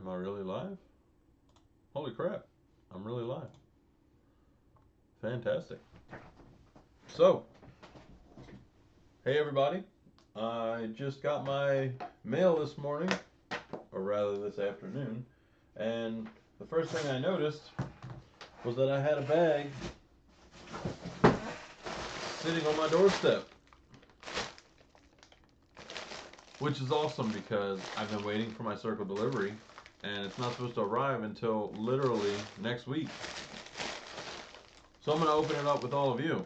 Am I really live? Holy crap, I'm really live. Fantastic. So, hey everybody. I just got my mail this morning, or rather this afternoon, and the first thing I noticed was that I had a bag sitting on my doorstep. Which is awesome because I've been waiting for my Cirkul delivery and it's not supposed to arrive until literally next week. So I'm going to open it up with all of you.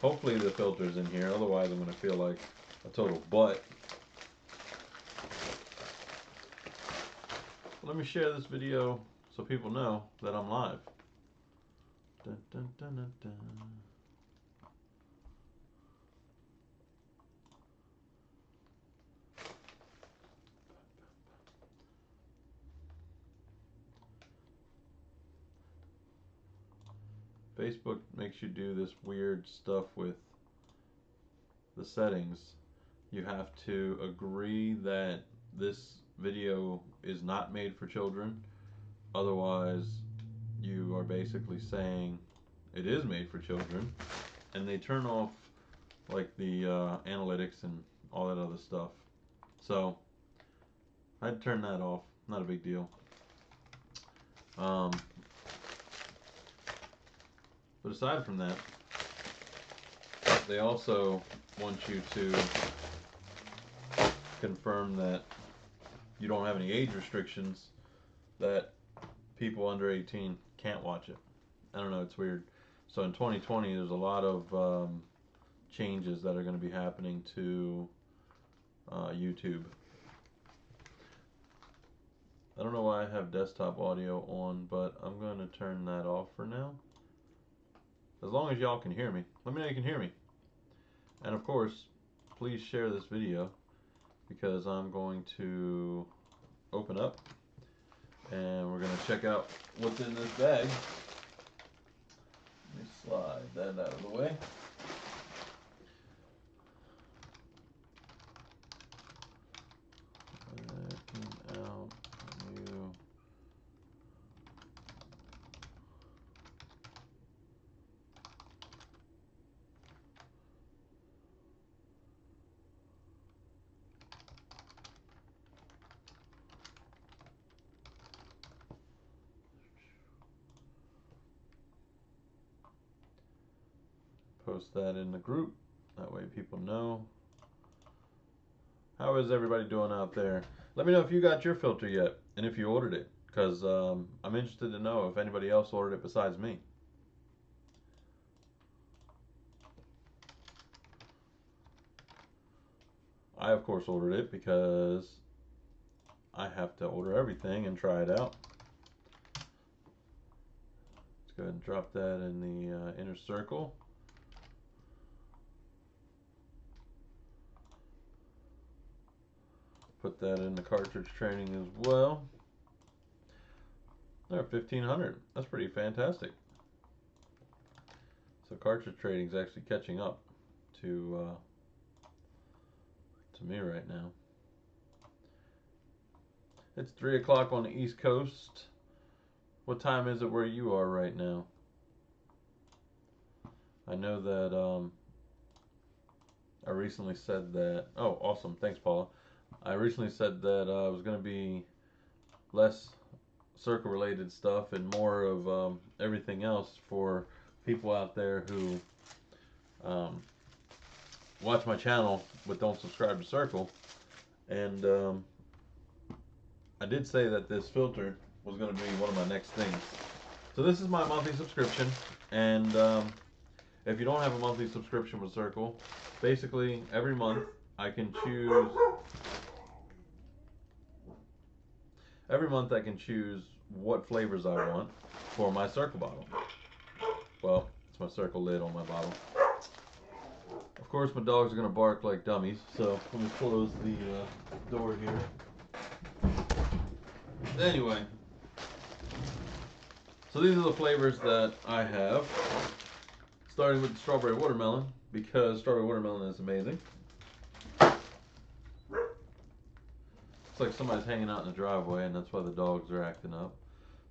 Hopefully the filter's in here, otherwise I'm going to feel like a total butt. Let me share this video so people know that I'm live. Dun, dun, dun, dun, dun. Facebook makes you do this weird stuff with the settings. You have to agree that this video is not made for children. Otherwise, you are basically saying it is made for children. And they turn off like the analytics and all that other stuff. So I'd turn that off. Not a big deal. But aside from that, they also want you to confirm that you don't have any age restrictions, that people under 18 can't watch it. I don't know, it's weird. So in 2020, there's a lot of changes that are going to be happening to YouTube. I don't know why I have desktop audio on, but I'm going to turn that off for now. As long as y'all can hear me. Let me know you can hear me. And of course, please share this video because I'm going to open up and we're going to check out what's in this bag. Let me slide that out of the way. Backing out. New. Post that in the group. That way people know. How is everybody doing out there? Let me know if you got your filter yet and if you ordered it, because I'm interested to know if anybody else ordered it besides me. I of course ordered it because I have to order everything and try it out. Let's go ahead and drop that in the inner circle. Put that in the cartridge training as well. They're 1,500. That's pretty fantastic. So cartridge trading is actually catching up to me right now. It's 3 o'clock on the East Coast. What time is it where you are right now? I know that I recently said that. Oh, awesome. Thanks, Paula. I recently said that it was going to be less Cirkul related stuff and more of everything else for people out there who watch my channel but don't subscribe to Cirkul. And I did say that this filter was going to be one of my next things. So this is my monthly subscription, and if you don't have a monthly subscription with Cirkul, basically every month I can choose. Every month I can choose what flavors I want for my Cirkul bottle. Well, it's my Cirkul lid on my bottle. Of course, my dogs are going to bark like dummies, so let me close the door here. Anyway, so these are the flavors that I have, starting with the strawberry watermelon, because strawberry watermelon is amazing. like somebody's hanging out in the driveway, and that's why the dogs are acting up.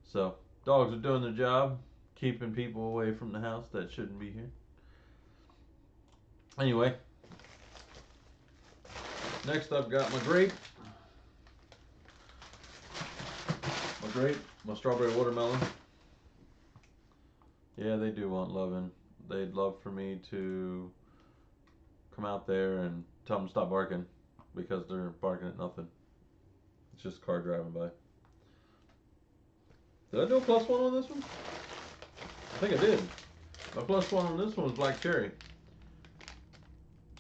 So, dogs are doing their job, keeping people away from the house that shouldn't be here. Anyway, next I've got my grape. My strawberry watermelon. Yeah, they do want loving. They'd love for me to come out there and tell them to stop barking because they're barking at nothing. It's just a car driving by. Did I do a +1 on this one? I think I did. My +1 on this one was black cherry.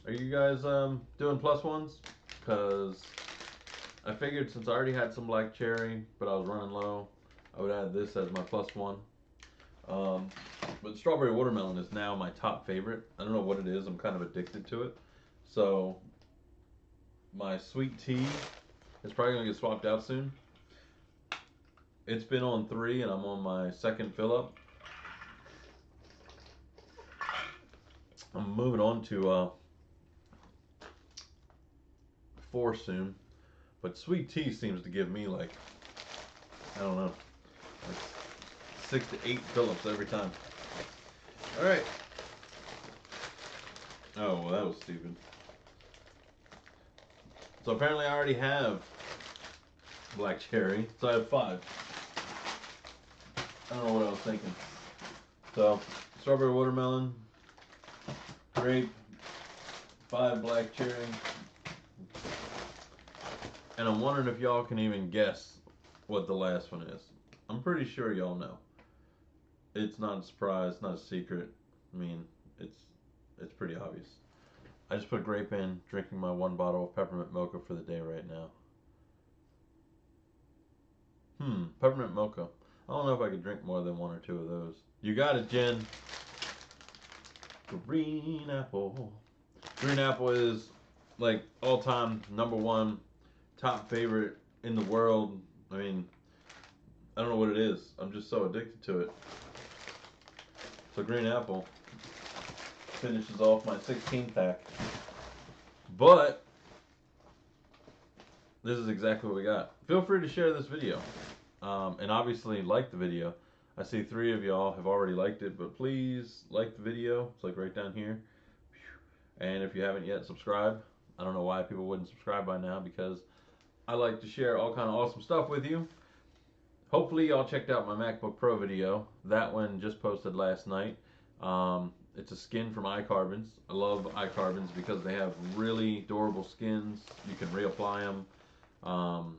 Are you guys doing +1s? Because I figured since I already had some black cherry, but I was running low, I would add this as my +1. But strawberry watermelon is now my top favorite. I don't know what it is. I'm kind of addicted to it. So my sweet tea is probably going to get swapped out soon. It's been on 3 and I'm on my second fill up. I'm moving on to 4 soon. But sweet tea seems to give me like, I don't know, like 6 to 8 fill-ups every time. Alright. Oh, well that was stupid. So apparently I already have black cherry, so I have 5. I don't know what I was thinking. So, strawberry watermelon, grape, 5 black cherry. And I'm wondering if y'all can even guess what the last one is. I'm pretty sure y'all know. It's not a surprise, not a secret. I mean, it's pretty obvious. I just put grape in, drinking my 1 bottle of peppermint mocha for the day right now. Peppermint mocha. I don't know if I could drink more than 1 or 2 of those. You got it, Jen. Green apple. Green apple is like all-time #1 top favorite in the world. I mean, I don't know what it is. I'm just so addicted to it. So green apple finishes off my 16 pack. But this is exactly what we got. Feel free to share this video. And obviously like the video. I see 3 of y'all have already liked it, but please like the video. It's like right down here. And if you haven't yet, subscribe. I don't know why people wouldn't subscribe by now, because I like to share all kind of awesome stuff with you. Hopefully y'all checked out my MacBook Pro video. That one just posted last night. It's a skin from iCarbons. I love iCarbons because they have really durable skins. You can reapply them.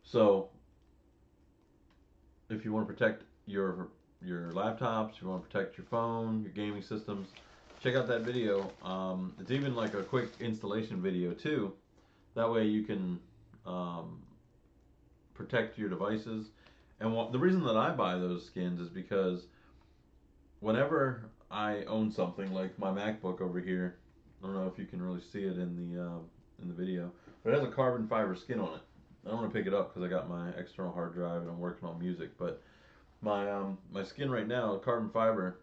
So if you want to protect your laptops, you want to protect your phone, your gaming systems, check out that video. It's even like a quick installation video too. That way you can protect your devices. And the reason that I buy those skins is because whenever I own something like my MacBook over here, I don't know if you can really see it in the video, but it has a carbon fiber skin on it. I don't want to pick it up because I got my external hard drive and I'm working on music, but my skin right now, carbon fiber,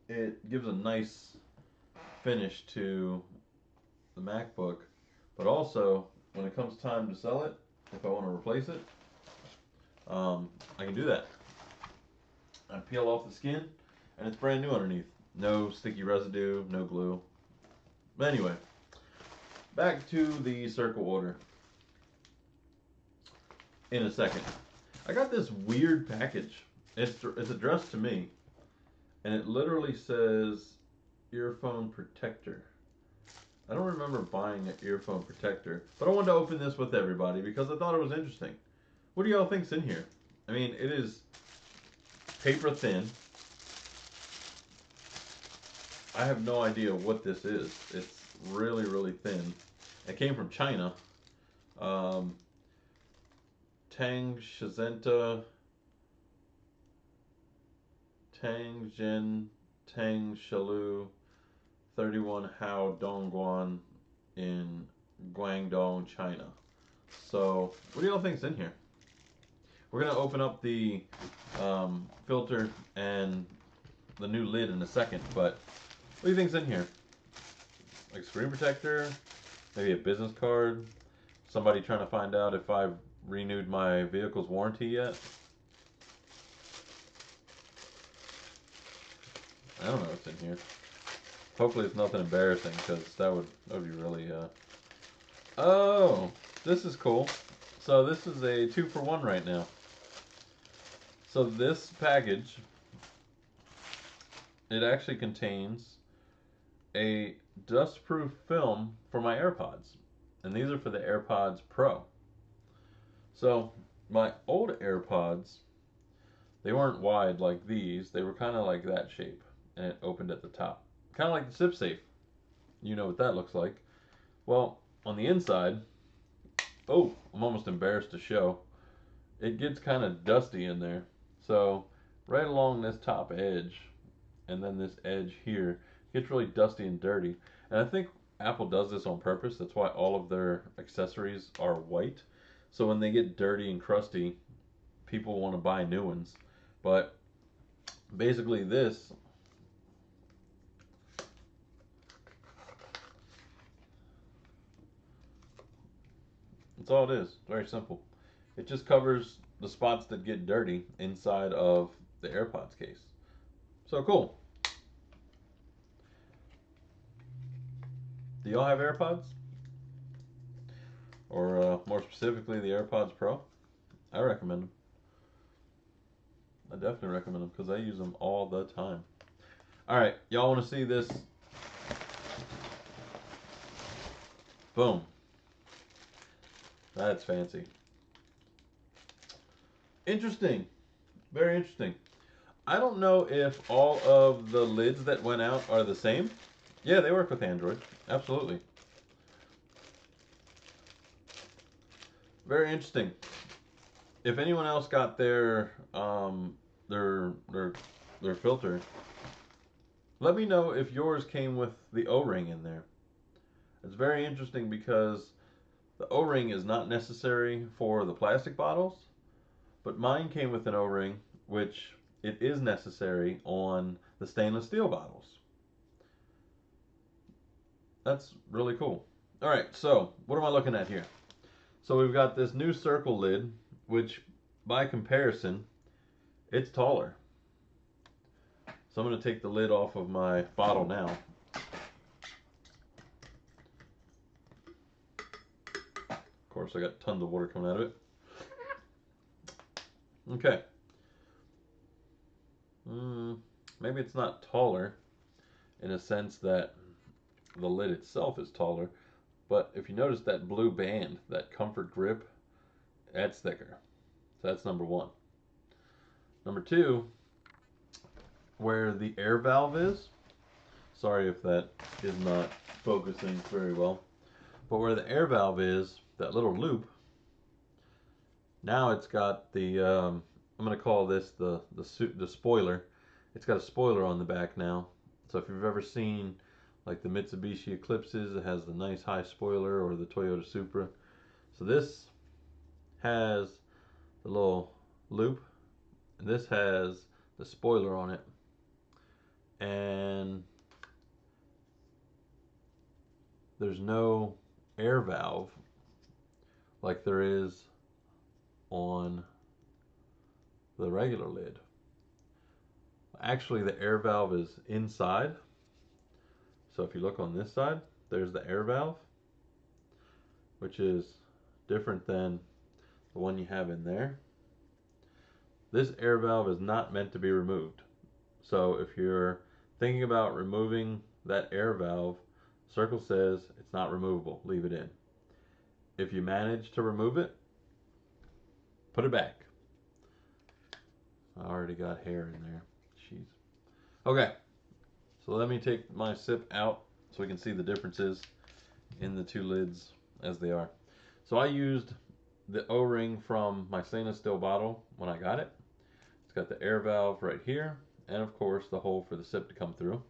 it gives a nice finish to the MacBook, but also when it comes time to sell it, if I want to replace it, I can do that. I peel off the skin and it's brand new underneath. No sticky residue, no glue. But anyway, back to the Cirkul order in a second. I got this weird package. It's addressed to me, and it literally says earphone protector. I don't remember buying an earphone protector, but I wanted to open this with everybody because I thought it was interesting. What do y'all think's in here? I mean, it is paper thin. I have no idea what this is. It's really, really thin. It came from China. Tang Shizenta Tang Zhen Tang Shalu 31 Hao Dongguan in Guangdong, China. So, what do y'all think's in here? We're gonna open up the filter and the new lid in a second, but what do you think's in here? Like screen protector, maybe a business card. Somebody trying to find out if I've renewed my vehicle's warranty yet. I don't know what's in here. Hopefully it's nothing embarrassing, because that would be really, Oh, this is cool. So this is a 2-for-1 right now. So this package, it actually contains a dust-proof film for my AirPods. And these are for the AirPods Pro. So my old AirPods, they weren't wide like these. They were kind of like that shape, and it opened at the top. Kind of like the SipSafe. You know what that looks like. Well, on the inside, oh, I'm almost embarrassed to show. It gets kind of dusty in there. So right along this top edge, and then this edge here, gets really dusty and dirty. And I think Apple does this on purpose. That's why all of their accessories are white. So when they get dirty and crusty, people want to buy new ones. But basically this, that's all it is. Very simple. It just covers the spots that get dirty inside of the AirPods case. So cool. Do y'all have AirPods? Or more specifically, the AirPods Pro? I recommend them. I definitely recommend them because I use them all the time. All right, y'all want to see this? Boom. That's fancy. Interesting. Very interesting. I don't know if all of the lids that went out are the same. Yeah, they work with Android. Absolutely. Very interesting. If anyone else got their their filter, let me know if yours came with the O-ring in there. It's very interesting because the O-ring is not necessary for the plastic bottles, but mine came with an O-ring, which it is necessary on the stainless steel bottles. That's really cool. All right, so what am I looking at here? So we've got this new Cirkul lid, which by comparison, it's taller. So I'm going to take the lid off of my bottle now. Of course, I got tons of water coming out of it. Okay. Maybe it's not taller in a sense that the lid itself is taller, but if you notice that blue band, that comfort grip, that's thicker. So that's number one. Number two, where the air valve is, sorry if that is not focusing very well, but where the air valve is, that little loop, now it's got the, I'm going to call this the spoiler. It's got a spoiler on the back now. So if you've ever seen like the Mitsubishi Eclipses, it has the nice high spoiler, or the Toyota Supra. So this has the little loop, and this has the spoiler on it. And there's no air valve like there is on the regular lid. Actually, the air valve is inside. So if you look on this side, there's the air valve, which is different than the one you have in there. This air valve is not meant to be removed. So if you're thinking about removing that air valve, Cirkul says it's not removable. Leave it in. If you manage to remove it, put it back. I already got hair in there. Jeez. Okay. So let me take my sip out so we can see the differences in the two lids as they are. So I used the O-ring from my stainless steel bottle when I got it. It's got the air valve right here, and of course the hole for the sip to come through.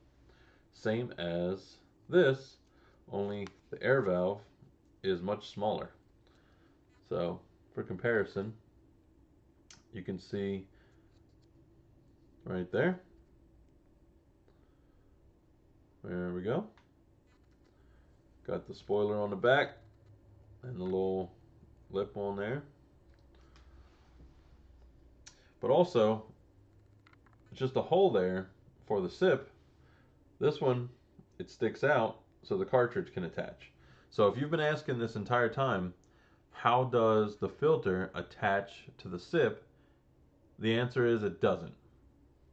Same as this, only the air valve is much smaller. So for comparison, you can see right there. There we go. Got the spoiler on the back. and the little lip on there. But also, just a hole there for the sip. This one, it sticks out so the cartridge can attach. So if you've been asking this entire time, how does the filter attach to the sip? The answer is it doesn't.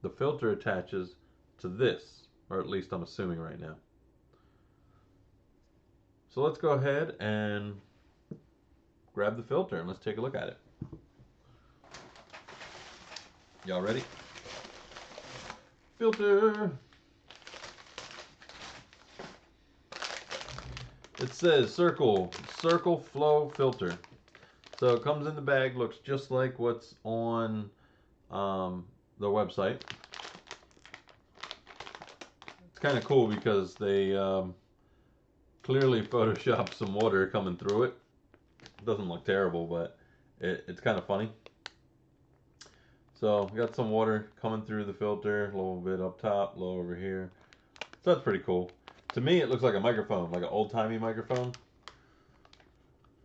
The filter attaches to this, or at least I'm assuming right now. So let's go ahead and grab the filter and let's take a look at it. Y'all ready? Filter. It says Cirkul Flow Filter. So it comes in the bag, looks just like what's on the website. It's kind of cool because they clearly photoshopped some water coming through it. It doesn't look terrible, but it's kind of funny. So we got some water coming through the filter, a little bit up top, a little over here. So that's pretty cool. To me, it looks like a microphone, like an old-timey microphone.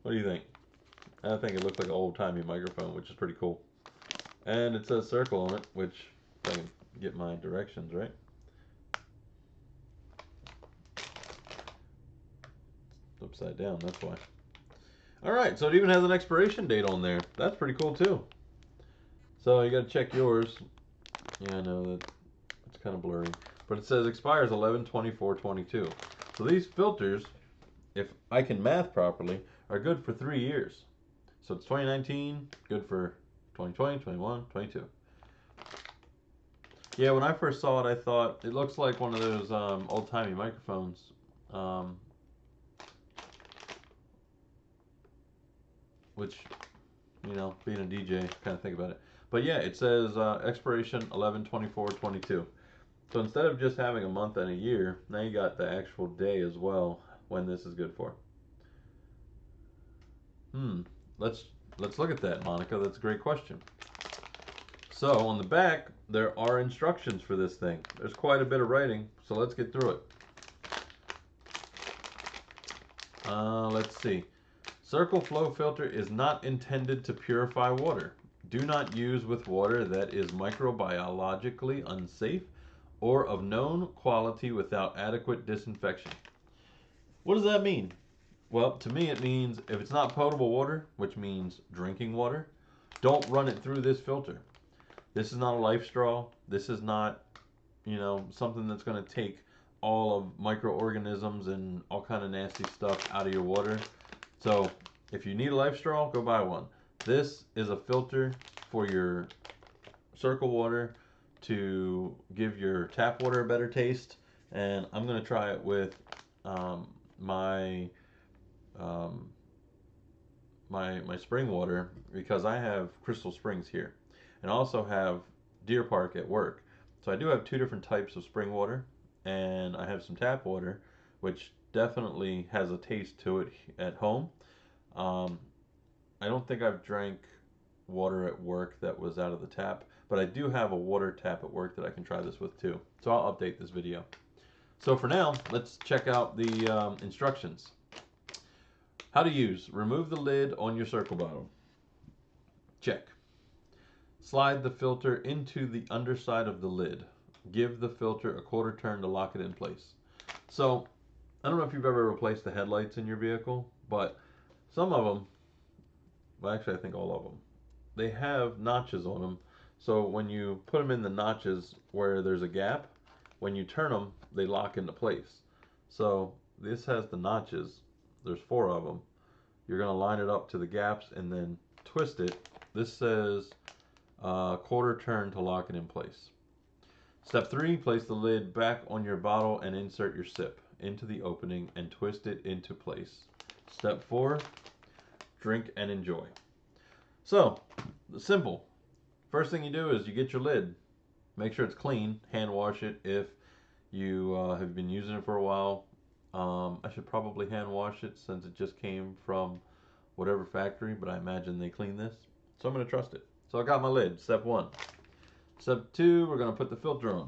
What do you think? I think it looks like an old-timey microphone, which is pretty cool. And it says Cirkul on it, which if I can get my directions right. It's upside down, that's why. Alright, so it even has an expiration date on there. That's pretty cool too. So you gotta check yours. Yeah, I know that it's kind of blurry. But it says expires 11/24/22. So these filters, if I can math properly, are good for 3 years. So it's 2019, good for 2020, 21, 22. Yeah, when I first saw it, I thought it looks like one of those old-timey microphones. Which, you know, being a DJ, kind of think about it. But yeah, it says expiration 11/24/22. So instead of just having a month and a year, now you got the actual day as well when this is good for. Let's look at that, Monica. That's a great question. So on the back, there are instructions for this thing. There's quite a bit of writing, so let's get through it. Let's see. Cirkul Flow Filter is not intended to purify water. Do not use with water that is microbiologically unsafe or of known quality without adequate disinfection. What does that mean? Well, to me it means if it's not potable water, which means drinking water, don't run it through this filter. This is not a life straw. This is not, you know, something that's going to take all of microorganisms and all kind of nasty stuff out of your water. So if you need a life straw, go buy one. This is a filter for your Cirkul water to give your tap water a better taste. And I'm going to try it with my spring water because I have Crystal Springs here and I also have Deer Park at work. So I do have two different types of spring water and I have some tap water which definitely has a taste to it at home. I don't think I've drank water at work that was out of the tap, but I do have a water tap at work that I can try this with too. So I'll update this video. So for now, let's check out the instructions. How to use. Remove the lid on your Cirkul bottle. Check. Slide the filter into the underside of the lid. Give the filter a quarter turn to lock it in place. So, I don't know if you've ever replaced the headlights in your vehicle, but some of them, well actually I think all of them, they have notches on them. So when you put them in the notches where there's a gap, when you turn them, they lock into place. So this has the notches. There's 4 of them. You're going to line it up to the gaps and then twist it. This says quarter turn to lock it in place. Step 3, place the lid back on your bottle and insert your sip into the opening and twist it into place. Step 4, drink and enjoy. So, simple. First thing you do is you get your lid. Make sure it's clean. Hand wash it if you have been using it for a while. I should probably hand wash it since it just came from whatever factory, but I imagine they clean this. So I'm going to trust it. So I got my lid, step 1. Step 2, we're going to put the filter on.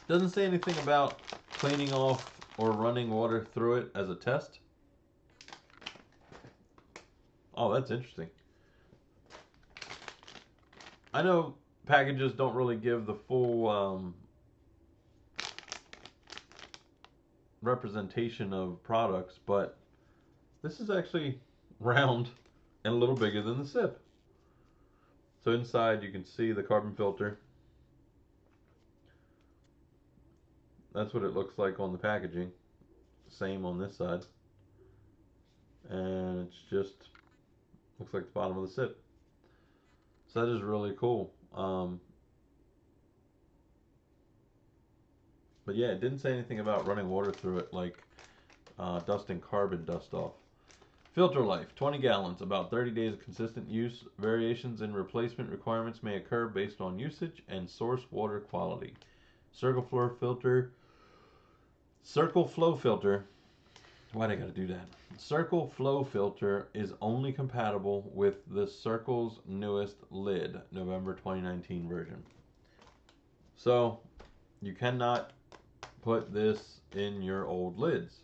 Doesn't say anything about cleaning off or running water through it as a test. Oh, that's interesting. I know packages don't really give the full representation of products, but this is actually round and a little bigger than the sip. So inside you can see the carbon filter. That's what it looks like on the packaging. Same on this side. And it's just looks like the bottom of the sip. So that is really cool. But yeah, it didn't say anything about running water through it, like dusting carbon dust off. Filter life, 20 gallons, about 30 days of consistent use. Variations in replacement requirements may occur based on usage and source water quality. Cirkul flow filter. Cirkul flow filter. Why'd I gotta do that? Cirkul flow filter is only compatible with the Cirkul's newest lid, November 2019 version. So you cannot put this in your old lids.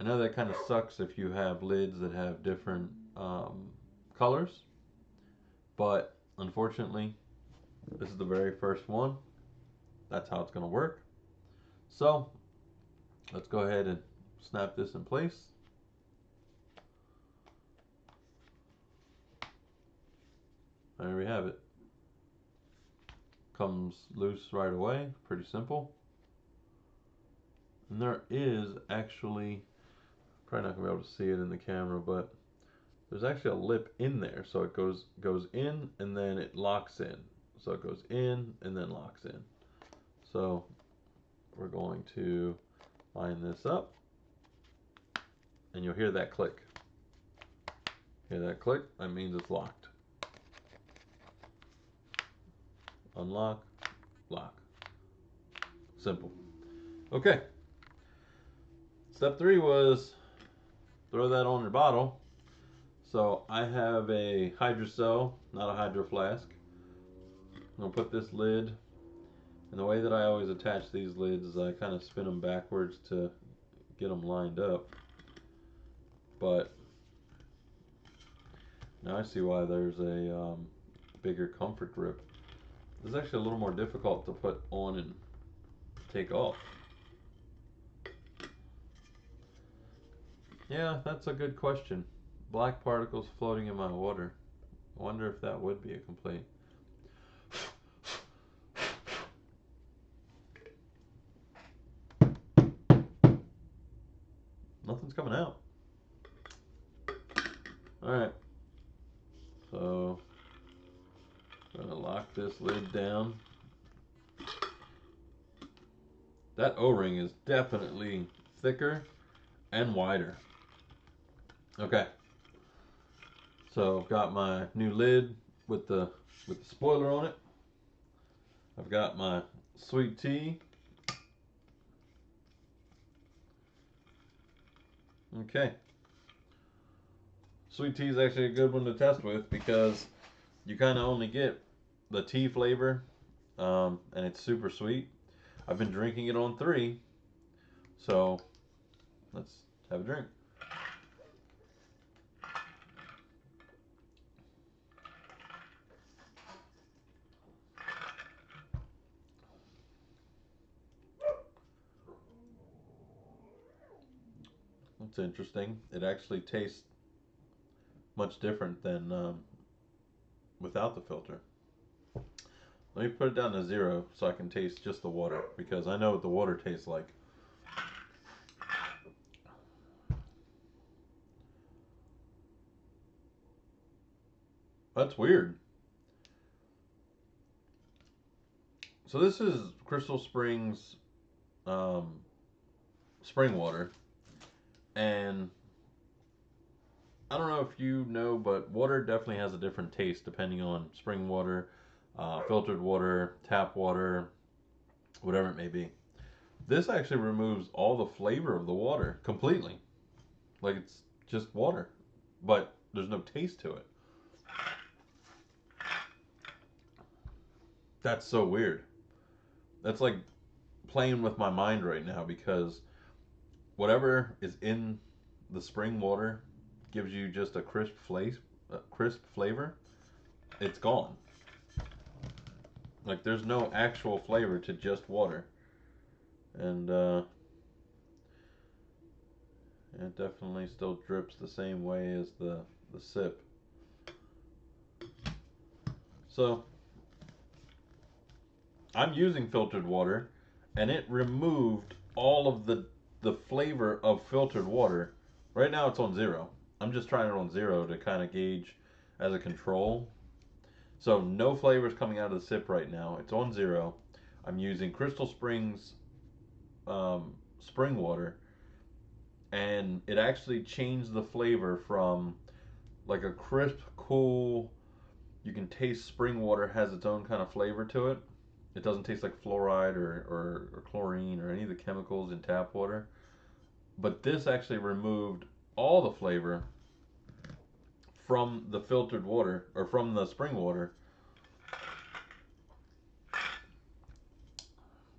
I know that kind of sucks if you have lids that have different colors, but unfortunately, this is the very first one. That's how it's going to work. So let's go ahead and snap this in place. There we have it. Comes loose right away. Pretty simple. And there is actually, probably not going to be able to see it in the camera, but there's actually a lip in there. So it goes in and then it locks in. So it goes in and then locks in. So we're going to line this up and you'll hear that click. Hear that click? That means it's locked. Unlock, lock. Simple. Okay. Step 3 was throw that on your bottle. So I have a hydrocell, not a hydro flask. I'm going to put this lid, and the way that I always attach these lids is I kind of spin them backwards to get them lined up. But now I see why there's a bigger comfort grip. This is actually a little more difficult to put on and take off. Yeah, that's a good question. Black particles floating in my water. I wonder if that would be a complaint. Nothing's coming out. Alright. So, I'm going to lock this lid down. That O-ring is definitely thicker and wider. Okay. So I've got my new lid with the spoiler on it. I've got my sweet tea. Okay. Sweet tea is actually a good one to test with because you kind of only get the tea flavor, and it's super sweet. I've been drinking it on 3, so let's have a drink. That's interesting. It actually tastes much different than without the filter. Let me put it down to 0 so I can taste just the water, because I know what the water tastes like. That's weird. So this is Crystal Springs spring water, and I don't know if you know, but water definitely has a different taste depending on spring water, filtered water, tap water, whatever it may be. This actually removes all the flavor of the water completely. Like it's just water, but there's no taste to it. That's so weird. That's like playing with my mind right now because whatever is in the spring water gives you just a crisp flavor, it's gone. Like there's no actual flavor to just water, and it definitely still drips the same way as the sip. So I'm using filtered water, and it removed all of the flavor of filtered water. Right now it's on 0. I'm just trying it on 0 to kind of gauge as a control. So no flavors coming out of the sip right now. It's on 0. I'm using Crystal Springs spring water, and it actually changed the flavor from like a crisp, cool. You can taste spring water has its own kind of flavor to it. It doesn't taste like fluoride or chlorine or any of the chemicals in tap water. But this actually removed all the flavor from the filtered water or from the spring water.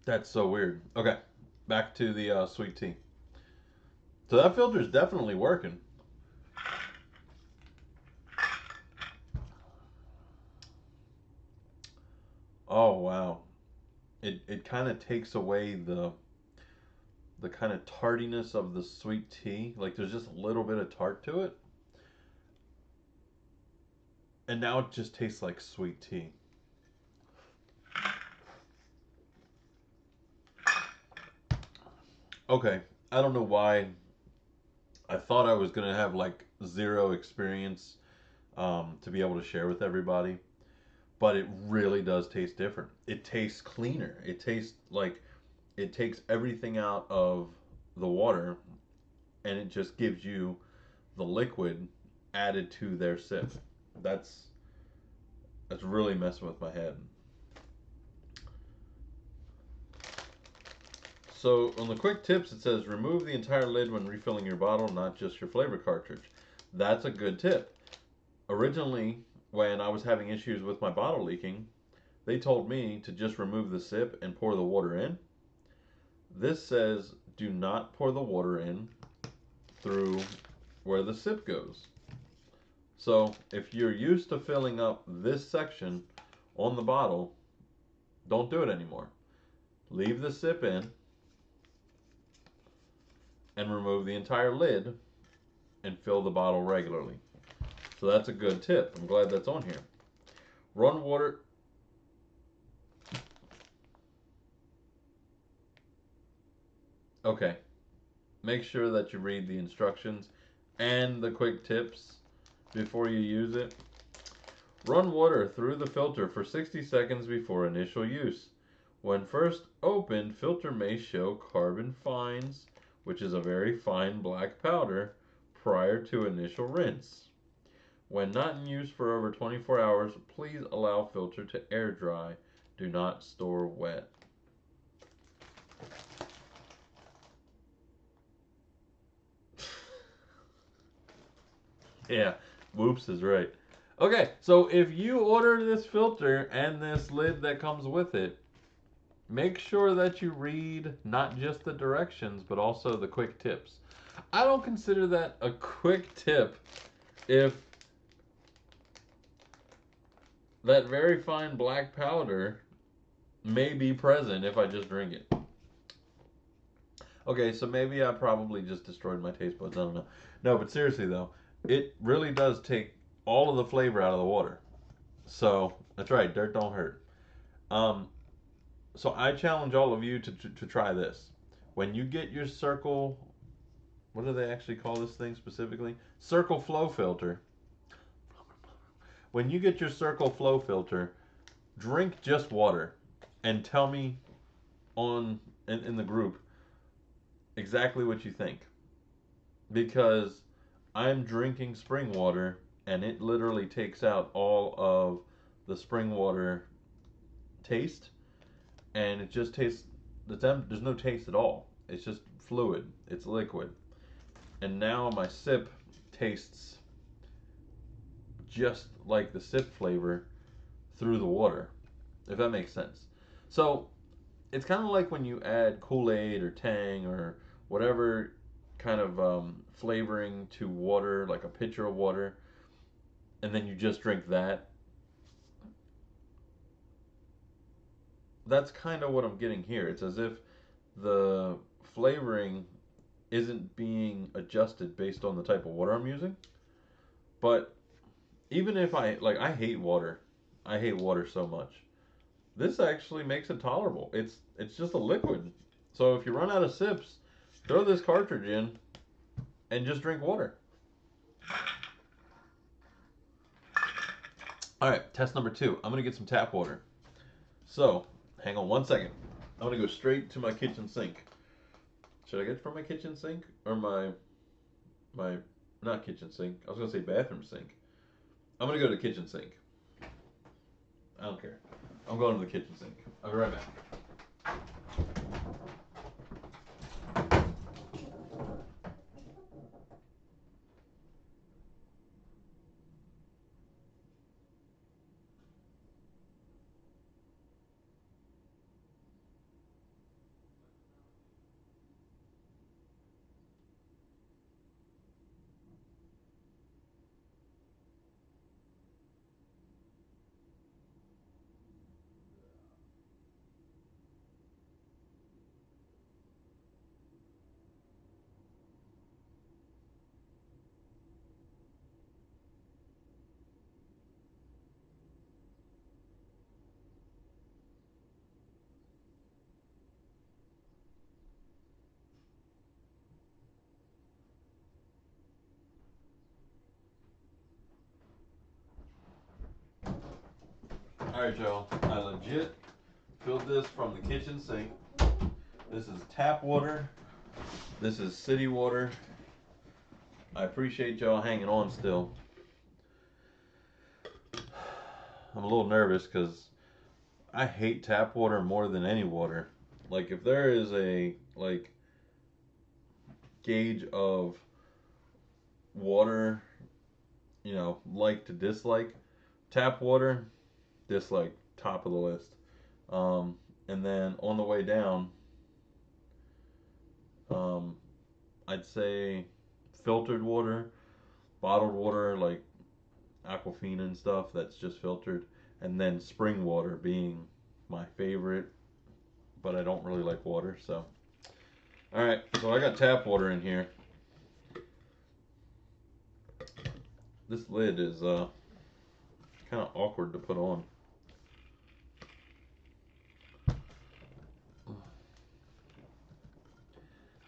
That's so weird. Okay, back to the sweet tea. So that filter is definitely working. Oh wow. It kind of takes away the kind of tartiness of the sweet tea. Like there's just a little bit of tart to it. And now it just tastes like sweet tea. Okay, I don't know why I thought I was gonna have like 0 experience to be able to share with everybody, but it really does taste different. It tastes cleaner. It tastes like it takes everything out of the water, and it just gives you the liquid added to their sip. That's that's really messing with my head. So on the quick tips, it says remove the entire lid when refilling your bottle, not just your flavor cartridge. That's a good tip. Originally, when I was having issues with my bottle leaking, they told me to just remove the sip and pour the water in. This says do not pour the water in through where the sip goes. So if you're used to filling up this section on the bottle, don't do it anymore. Leave the sip in and remove the entire lid and fill the bottle regularly. So that's a good tip. I'm glad that's on here. Run water. Okay. Make sure that you read the instructions and the quick tips before you use it. Run water through the filter for 60 seconds before initial use. When first opened, filter may show carbon fines, which is a very fine black powder, prior to initial rinse. When not in use for over 24 hours, please allow filter to air dry. Do not store wet. Yeah, Whoops is right. Okay, so if you order this filter and this lid that comes with it, make sure that you read not just the directions, but also the quick tips. I don't consider that a quick tip if that very fine black powder may be present if I just drink it. Okay, so maybe I probably just destroyed my taste buds. I don't know. No, but seriously though, it really does take all of the flavor out of the water. So that's right, dirt don't hurt. Um, so I challenge all of you to try this. When you get your Cirkul, what do they actually call this thing specifically? Cirkul Flow Filter. When you get your Cirkul Flow Filter, drink just water and tell me in the group exactly what you think. Because I'm drinking spring water and it literally takes out all of the spring water taste, and it just tastes there's no taste at all. It's just fluid. It's liquid. And now my sip tastes just like the sip flavor through the water, if that makes sense. So it's kind of like when you add Kool-Aid or Tang or whatever kind of flavoring to water, like a pitcher of water, and then you just drink that. That's kind of what I'm getting here. It's as if the flavoring isn't being adjusted based on the type of water I'm using. But even if I hate water. I hate water so much. This actually makes it tolerable. It's just a liquid. So if you run out of sips, throw this cartridge in and just drink water. All right, test number 2. I'm gonna get some tap water. So, hang on one second. I'm gonna go straight to my kitchen sink. Should I get it from my kitchen sink or my not kitchen sink? I was gonna say bathroom sink. I'm gonna go to the kitchen sink. I don't care. I'm going to the kitchen sink. I'll be right back. Alright, Joe. I legit filled this from the kitchen sink. This is tap water. This is city water. I appreciate y'all hanging on still. I'm a little nervous because I hate tap water more than any water. Like, if there is a, like, gauge of water, you know, like to dislike, tap water, dislike, top of the list. And then on the way down, I'd say filtered water, bottled water like Aquafina and stuff that's just filtered, and then spring water being my favorite, but I don't really like water, so. Alright, so I got tap water in here. This lid is kind of awkward to put on.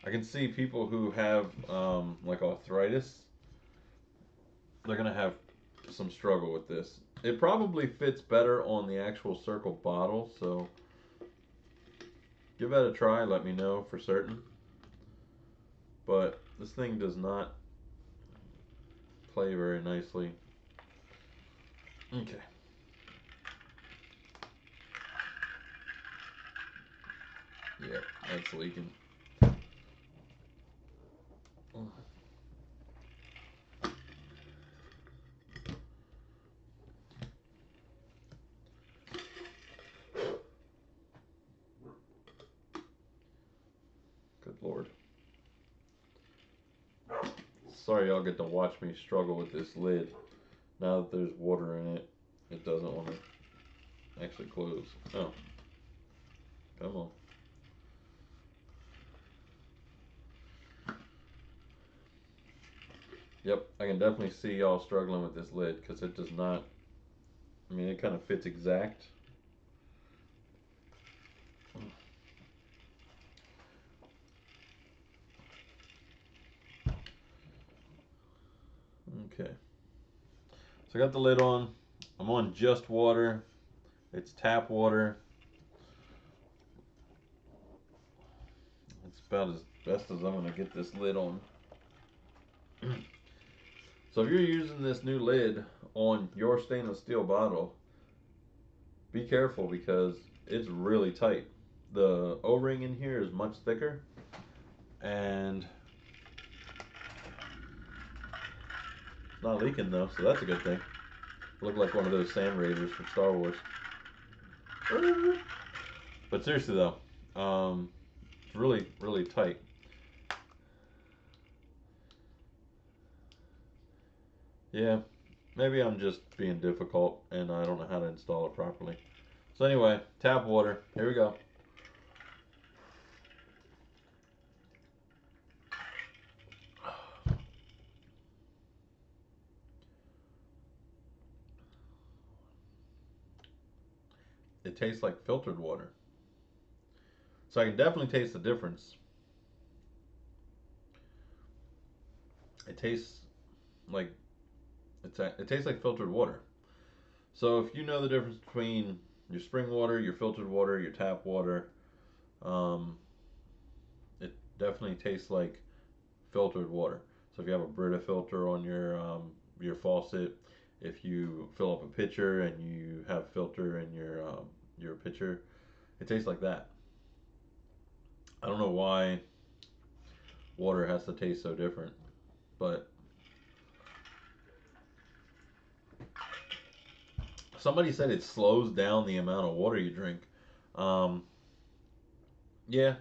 I can see people who have like arthritis, they're gonna have some struggle with this. It probably fits better on the actual Cirkul bottle, so give that a try, let me know for certain. But this thing does not play very nicely. Okay. Yep, that's leaking. Good Lord. Sorry y'all get to watch me struggle with this lid. Now that there's water in it, it doesn't want to actually close. Oh. Come on. Yep, I can definitely see y'all struggling with this lid because it does not, I mean, it kind of fits exact. Okay. So I got the lid on. I'm on just water. It's tap water. It's about as best as I'm going to get this lid on. So if you're using this new lid on your stainless steel bottle, be careful because it's really tight. The O-ring in here is much thicker, and it's not leaking though, so that's a good thing. Look like one of those sand raiders from Star Wars. But seriously though, it's really, really tight. Yeah, maybe I'm just being difficult and I don't know how to install it properly. So anyway, tap water. Here we go. It tastes like filtered water. So I can definitely taste the difference. It tastes like it tastes like filtered water. So if you know the difference between your spring water, your filtered water, your tap water, um, it definitely tastes like filtered water. So if you have a Brita filter on your faucet, if you fill up a pitcher and you have filter in your pitcher, it tastes like that. I don't know why water has to taste so different, but somebody said it slows down the amount of water you drink. Um, yeah,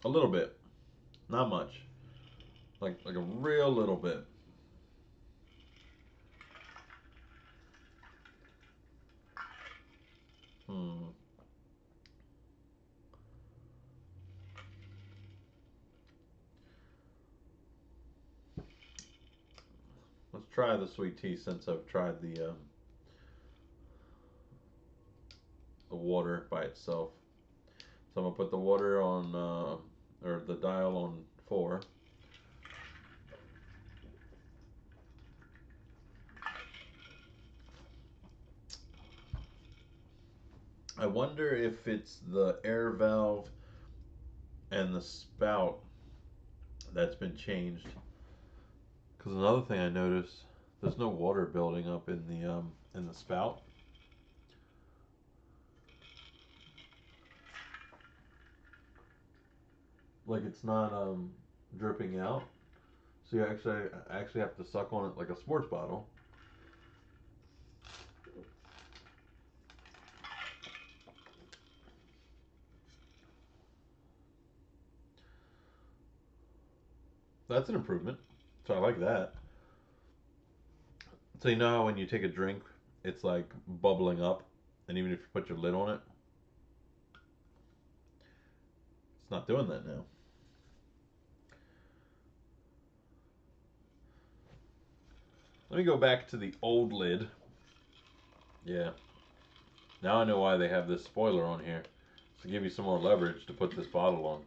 a little bit, not much, like a real little bit. Hmm. Let's try the sweet tea since I've tried the water by itself. So I'm gonna put the water on or the dial on 4. I wonder if it's the air valve and the spout that's been changed. Because another thing I noticed, there's no water building up in the spout. Like it's not dripping out. So you actually have to suck on it like a sports bottle. That's an improvement. So I like that. So you know how when you take a drink, it's like bubbling up, and even if you put your lid on it, it's not doing that now. Let me go back to the old lid. Yeah. Now I know why they have this spoiler on here. It's to give you some more leverage to put this bottle on.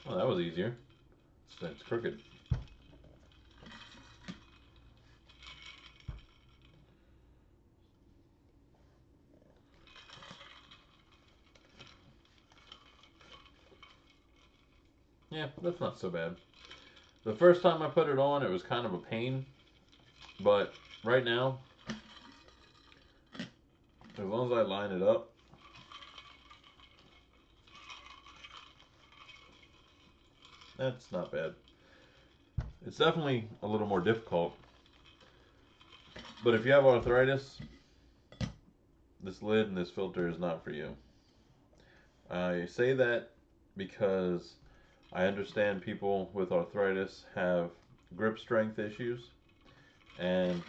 Oh, that was easier. It's crooked. Yeah, that's not so bad. The first time I put it on, it was kind of a pain. But right now, as long as I line it up, that's not bad. It's definitely a little more difficult. But if you have arthritis, this lid and this filter is not for you. I say that because I understand people with arthritis have grip strength issues, and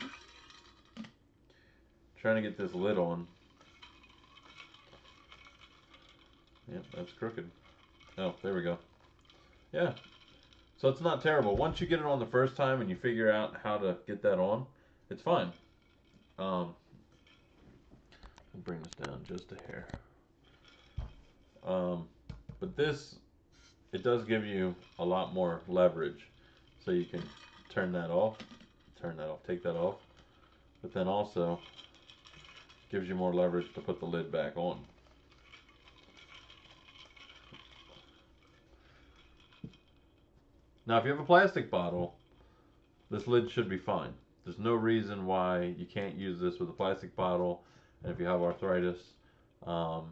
trying to get this lid on, yep, that's crooked. Oh, there we go. Yeah, so it's not terrible. Once you get it on the first time and you figure out how to get that on, it's fine. Um, I'll bring this down just a hair. Um, but this, it does give you a lot more leverage. So you can turn that off, take that off. But then also gives you more leverage to put the lid back on. Now, if you have a plastic bottle, this lid should be fine. There's no reason why you can't use this with a plastic bottle, and if you have arthritis. Um,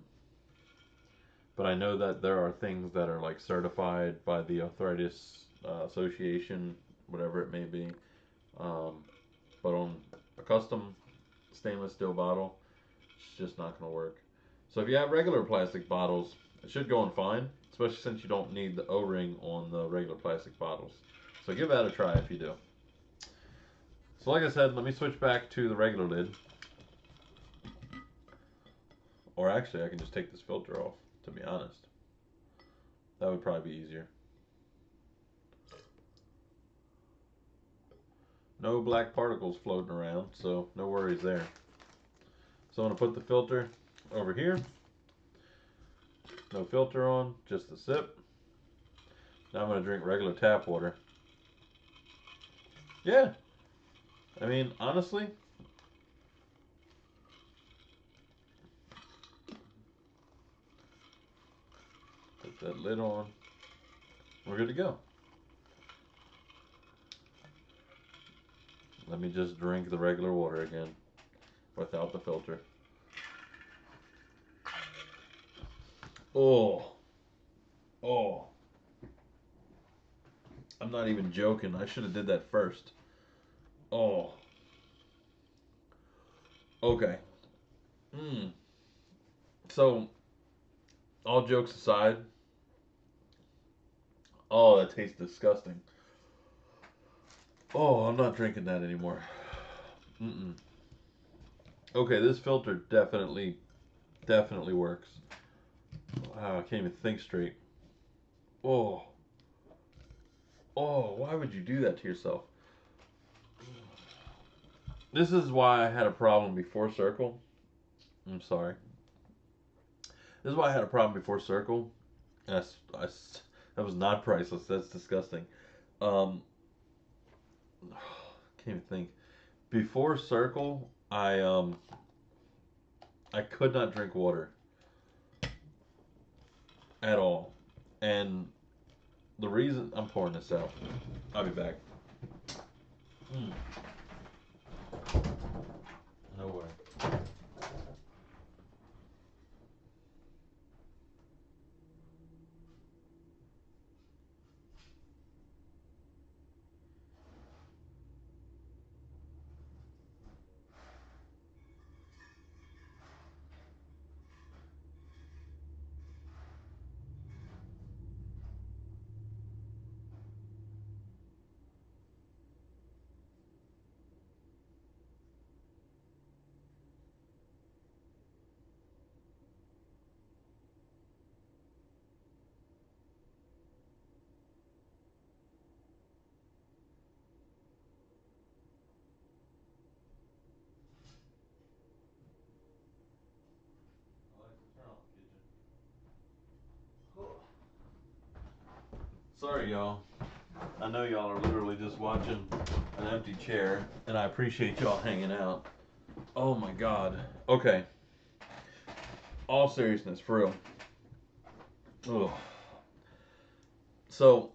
but I know that there are things that are like certified by the Arthritis Association, whatever it may be. Um, but on a custom stainless steel bottle, it's just not going to work. So if you have regular plastic bottles, it should go on fine, especially since you don't need the O-ring on the regular plastic bottles. So give that a try if you do. So like I said, let me switch back to the regular lid. Or actually, I can just take this filter off, to be honest. That would probably be easier. No black particles floating around, so no worries there. So I'm going to put the filter over here. No filter on, just a sip. Now I'm going to drink regular tap water. Yeah. I mean, honestly, put that lid on. We're good to go. Let me just drink the regular water again without the filter. Oh. Oh. I'm not even joking. I should have did that first. Oh. Okay. So, all jokes aside, oh, that tastes disgusting. Oh, I'm not drinking that anymore. Mm-mm. Okay, this filter definitely works. Wow, I can't even think straight. Oh. Oh, why would you do that to yourself? This is why I had a problem before Cirkul. I'm sorry. This is why I had a problem before Cirkul. That was not priceless. That's disgusting. Um, can't even think. Before Cirkul, I could not drink water at all, and the reason I'm pouring this out. I'll be back. No way. Sorry, y'all. I know y'all are literally just watching an empty chair, and I appreciate y'all hanging out. Oh my god. Okay. All seriousness, for real. Ugh. So,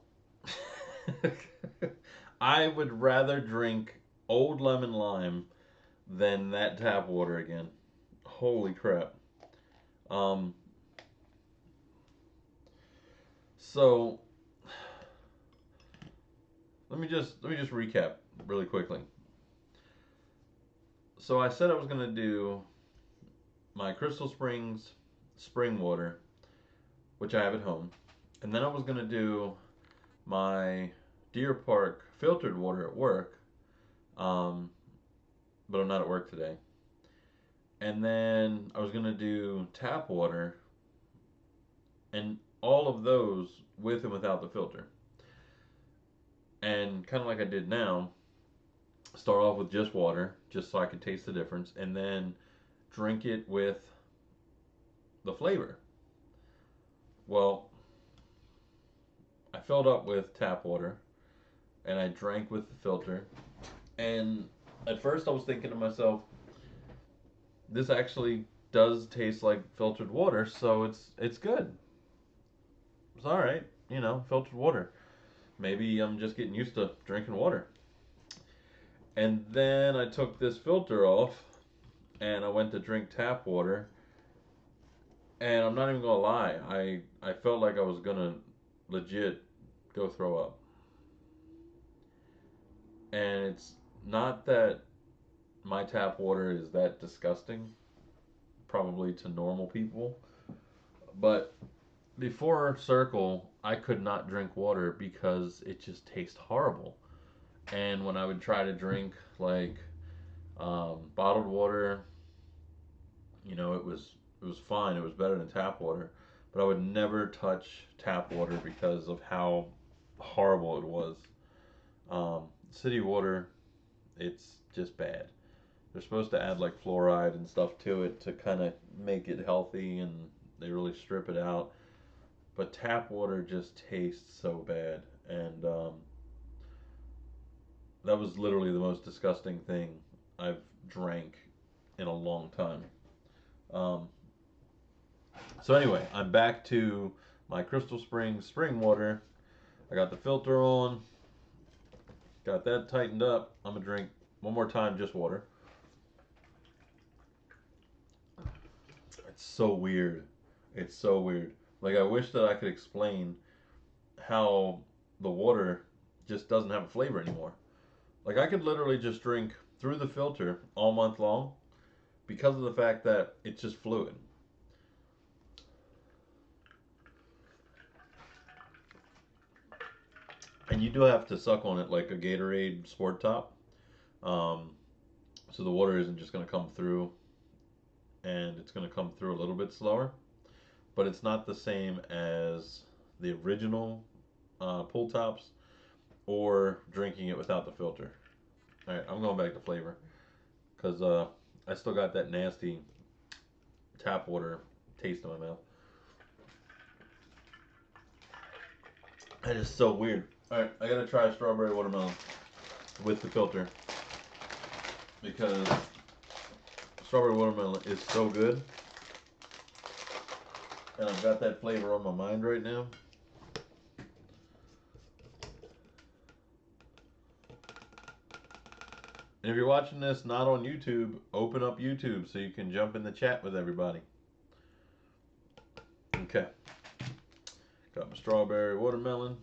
I would rather drink old lemon lime than that tap water again. Holy crap. Um, so let me just recap really quickly. So I said I was gonna do my Crystal Springs spring water, which I have at home, and then I was gonna do my Deer Park filtered water at work, um, but I'm not at work today. And then I was gonna do tap water, and all of those with and without the filter. And kind of like I did now, start off with just water, just so I could taste the difference, and then drink it with the flavor. Well, I filled up with tap water, and I drank with the filter. And at first, I was thinking to myself, this actually does taste like filtered water, so it's good. It's all right, filtered water. Maybe I'm just getting used to drinking water. And then I took this filter off, and I went to drink tap water. And I'm not even gonna lie, I felt like I was gonna legit go throw up. And it's not that my tap water is that disgusting. probably to normal people. But before Cirkul, I could not drink water because it just tastes horrible. And when I would try to drink like bottled water, it was fine. It was better than tap water, but I would never touch tap water because of how horrible it was. City water, it's just bad. They're supposed to add like fluoride and stuff to it to kind of make it healthy, and they really strip it out. But tap water just tastes so bad, and that was literally the most disgusting thing I've drank in a long time. Um, so anyway, I'm back to my Crystal Springs spring water. I got the filter on, got that tightened up. I'm gonna drink one more time just water. It's so weird. It's so weird. Like I wish that I could explain how the water just doesn't have a flavor anymore. Like I could literally just drink through the filter all month long because of the fact that it's just fluid. And you do have to suck on it like a Gatorade Sport Top. Um, so the water isn't just going to come through, and it's going to come through a little bit slower. But it's not the same as the original pull tops or drinking it without the filter. All right, I'm going back to flavor because I still got that nasty tap water taste in my mouth. That is so weird. All right, I gotta try strawberry watermelon with the filter because strawberry watermelon is so good, and I've got that flavor on my mind right now. And if you're watching this not on YouTube, open up YouTube so you can jump in the chat with everybody. Okay, got my strawberry watermelon.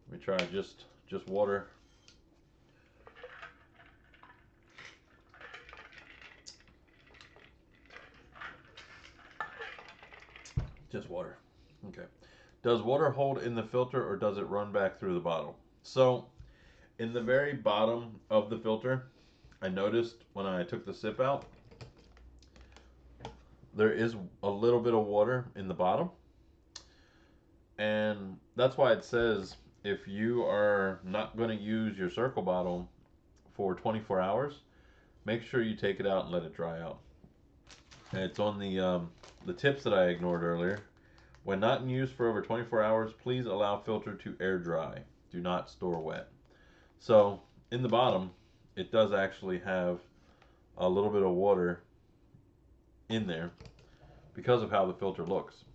Let me try just water. Just water. Okay. Does water hold in the filter or does it run back through the bottle? So, in the very bottom of the filter, I noticed when I took the sip out, there is a little bit of water in the bottom. And that's why it says if you are not going to use your Cirkul bottle for 24 hours, make sure you take it out and let it dry out. And it's on the tips that I ignored earlier. When not in use for over 24 hours, please allow filter to air dry. Do not store wet. So in the bottom, it does actually have a little bit of water in there because of how the filter looks.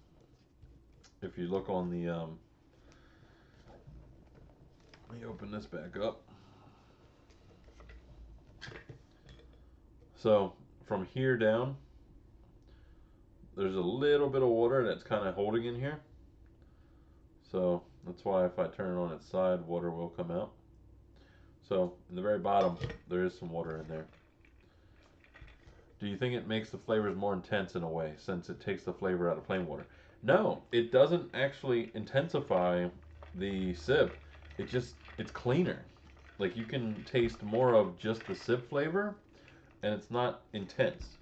If you look on the, let me open this back up. So from here down, there's a little bit of water that's kind of holding in here. So that's why if I turn it on its side, water will come out. So in the very bottom, there is some water in there. Do you think it makes the flavors more intense in a way since it takes the flavor out of plain water? No, it doesn't actually intensify the sip. It's cleaner. Like you can taste more of just the sip flavor and it's not intense.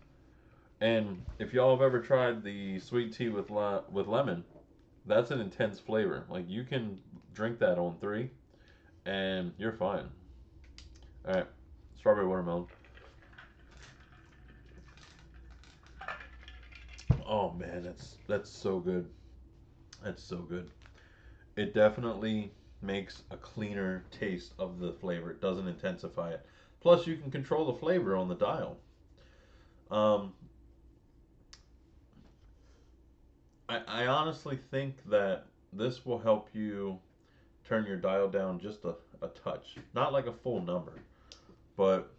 And if y'all have ever tried the sweet tea with lemon, that's an intense flavor. Like you can drink that on 3 and you're fine. All right, strawberry watermelon. Oh man, that's so good. That's so good. It definitely makes a cleaner taste of the flavor. It doesn't intensify it. Plus, you can control the flavor on the dial. Um, I honestly think that this will help you turn your dial down just a touch. Not like a full number, but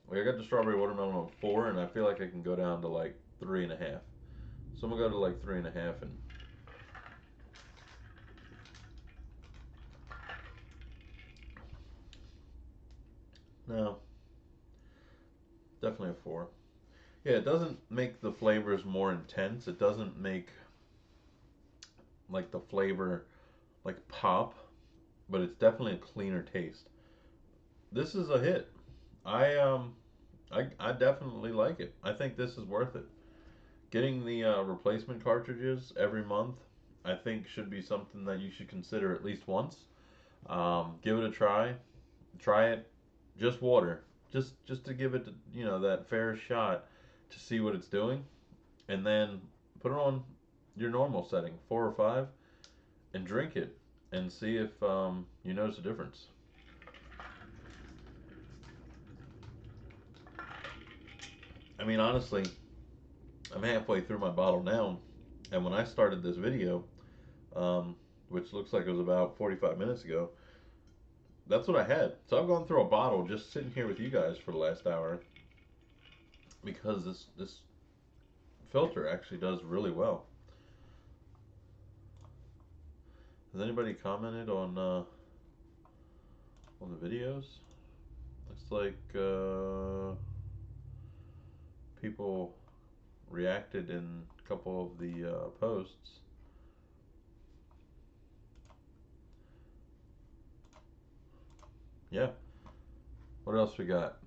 like I got the strawberry watermelon on 4, and I feel like I can go down to like 3.5. So I'm gonna go to like 3.5 and now definitely a 4. Yeah, it doesn't make the flavors more intense. It doesn't make like the flavor like pop, but it's definitely a cleaner taste. This is a hit. I definitely like it. I think this is worth it. Getting the replacement cartridges every month, I think, should be something that you should consider at least once. Give it a try. Try it, just water, just to give it, that fair shot to see what it's doing, and then put it on your normal setting, 4 or 5, and drink it, and see if you notice a difference. I mean, honestly, I'm halfway through my bottle now, and when I started this video, um, which looks like it was about 45 minutes ago, that's what I had. So I've gone through a bottle just sitting here with you guys for the last hour because this filter actually does really well. Has anybody commented on the videos? Looks like people reacted in a couple of the posts. Yeah. What else we got?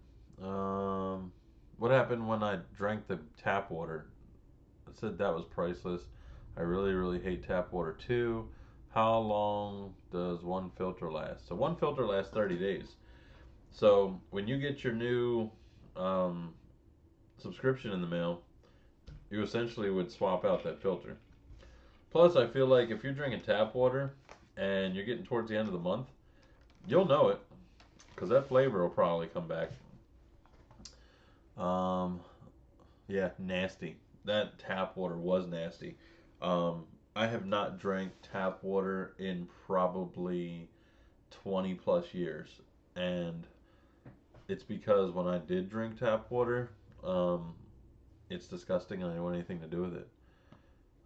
What happened when I drank the tap water? I said that was priceless. I really, really hate tap water too. How long does one filter last? So one filter lasts 30 days. So when you get your new um, subscription in the mail, you essentially would swap out that filter. Plus, I feel like if you're drinking tap water and you're getting towards the end of the month, you'll know it because that flavor will probably come back. Um, yeah, nasty. That tap water was nasty. Um, I have not drank tap water in probably 20 plus years, and it's because when I did drink tap water, um, it's disgusting and I don't want anything to do with it.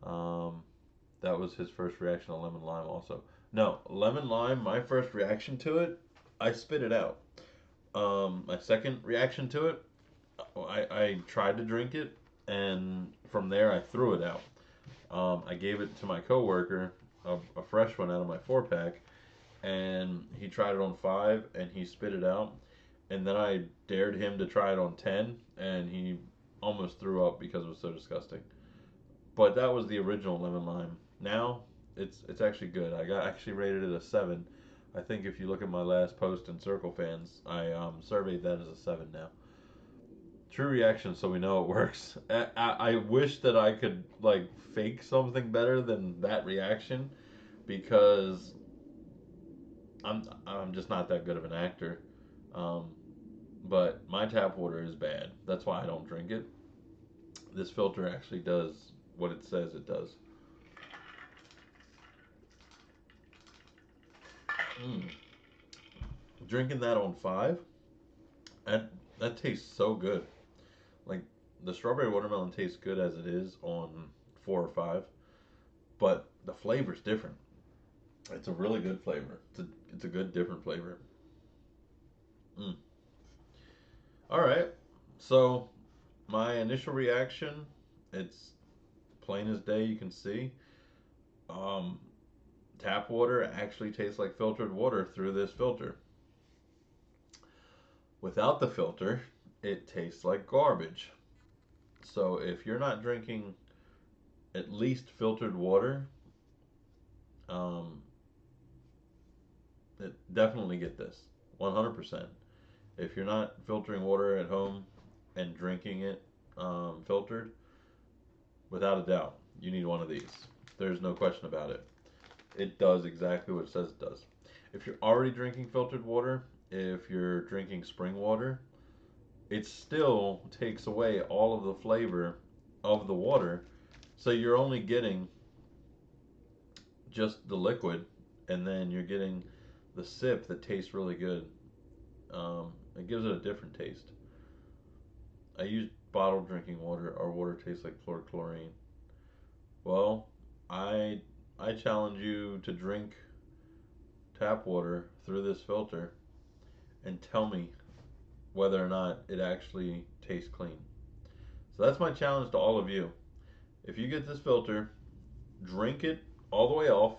Um, that was his first reaction to lemon lime, also. No, lemon lime, my first reaction to it, I spit it out. My second reaction to it, I tried to drink it, and from there I threw it out. I gave it to my coworker, a fresh one out of my 4 pack, and he tried it on 5, and he spit it out. And then I dared him to try it on 10, and he almost threw up because it was so disgusting. But that was the original lemon lime. Now it's actually good. I got actually rated it a 7. I think if you look at my last post in Cirkul fans, I surveyed that as a 7 now. True reaction, so we know it works. I wish that I could like fake something better than that reaction because I'm just not that good of an actor. Um, but my tap water is bad. That's why I don't drink it. This filter actually does what it says it does. Mm. Drinking that on 5, that that tastes so good. Like the strawberry watermelon tastes good as it is on 4 or 5, but the flavor's different. It's a really good flavor. It's a good different flavor. Mm. All right. So my initial reaction, it's plain as day. You can see. Um, Tap water actually tastes like filtered water through this filter. Without the filter, it tastes like garbage. So if you're not drinking at least filtered water, um, definitely get this 100%. If you're not filtering water at home and drinking it filtered, without a doubt, you need one of these. There's no question about it. It does exactly what it says it does. If you're already drinking filtered water, if you're drinking spring water, it still takes away all of the flavor of the water. So you're only getting just the liquid, and then you're getting the sip that tastes really good. It gives it a different taste. I use bottled drinking water. Our water tastes like chlorine. Well, I I challenge you to drink tap water through this filter and tell me whether or not it actually tastes clean. So that's my challenge to all of you. If you get this filter, drink it all the way off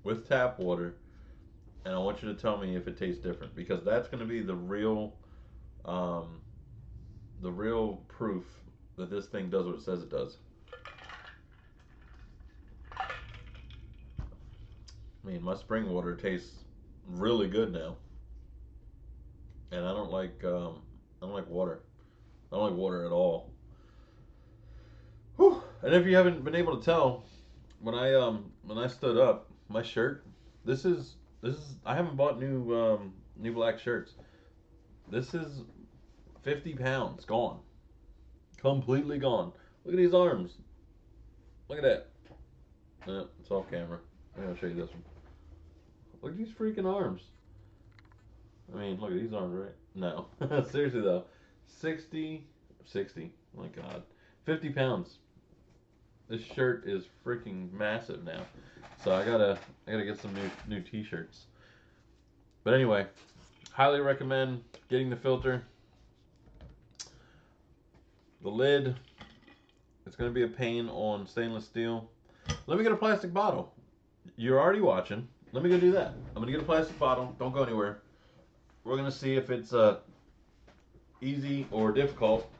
with tap water, and I want you to tell me if it tastes different, because that's going to be um, the real proof that this thing does what it says it does. I mean, my spring water tastes really good now, and I don't like water. I don't like water at all. Whew. And if you haven't been able to tell, when I stood up, my shirt, this is I haven't bought new black shirts. This is 50 pounds gone, completely gone. Look at these arms. Look at that. It's off camera. I'm gonna show you this one. Look at these freaking arms. I mean, look at these arms, right? No. Seriously though. 60. Oh my God. 50 pounds. This shirt is freaking massive now. So I gotta get some new t-shirts. But anyway, highly recommend getting the filter. The lid, it's gonna be a pain on stainless steel. Let me get a plastic bottle. You're already watching. Let me go do that. I'm gonna get a plastic bottle. Don't go anywhere. We're gonna see if it's easy or difficult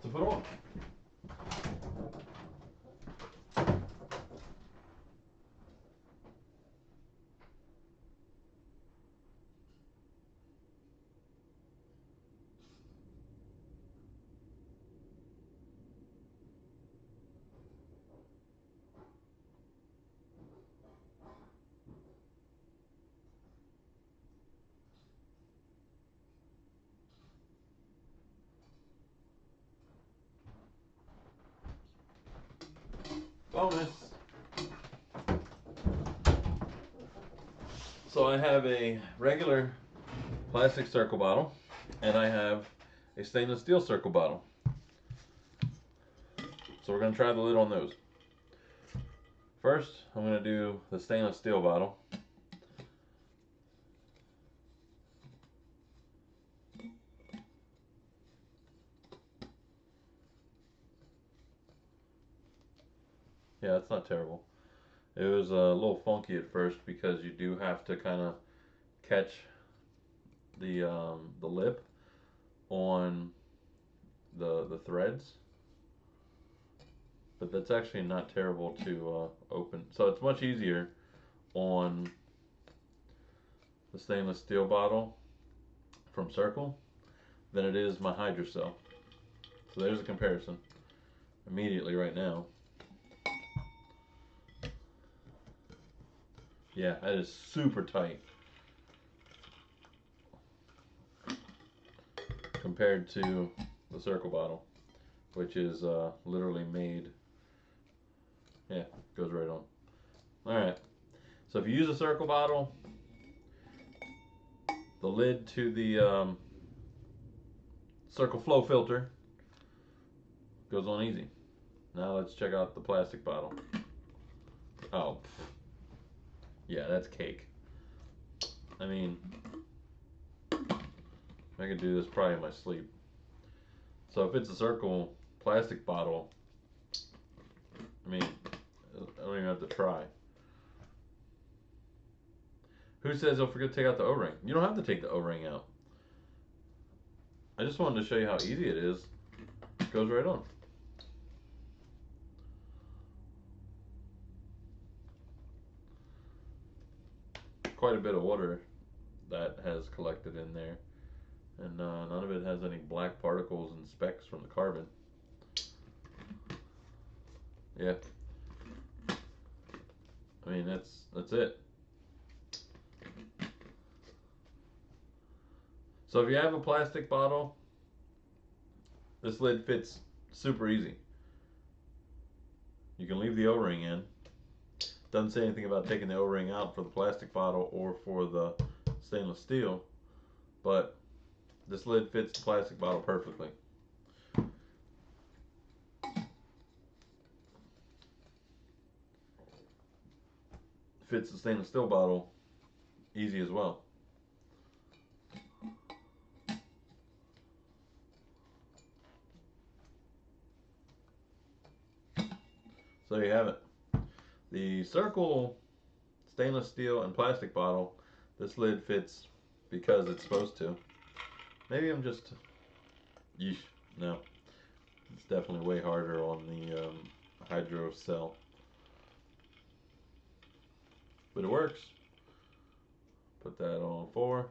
to put on. Bonus. So I have a regular plastic Cirkul bottle, and I have a stainless steel Cirkul bottle. So we're going to try the lid on those. First, I'm going to do the stainless steel bottle. Yeah, it's not terrible. It was a little funky at first because you do have to kind of catch the lip on the threads, but that's actually not terrible to open. So it's much easier on the stainless steel bottle from Cirkul than it is my Hydrocell. So there's a comparison immediately right now. Yeah, that is super tight compared to the Cirkul bottle, which is literally made. Yeah, goes right on. All right. So if you use a Cirkul bottle, the lid to the Cirkul Flow filter goes on easy. Now let's check out the plastic bottle. Oh, yeah, that's cake. I mean, I could do this probably in my sleep. So if it's a Cirkul plastic bottle, I mean, I don't even have to try. Who says they'll forget to take out the O-ring? You don't have to take the O-ring out. I just wanted to show you how easy it is. It goes right on. Quite a bit of water that has collected in there, and none of it has any black particles and specks from the carbon. Yeah, I mean that's it. So if you have a plastic bottle, this lid fits super easy. You can leave the O-ring in. Doesn't say anything about taking the O-ring out for the plastic bottle or for the stainless steel, but this lid fits the plastic bottle perfectly. Fits the stainless steel bottle easy as well. So there you have it. The Cirkul stainless steel and plastic bottle. This lid fits because it's supposed to. Maybe I'm just... Yeesh. No. It's definitely way harder on the hydro cell. But it works. Put that on 4.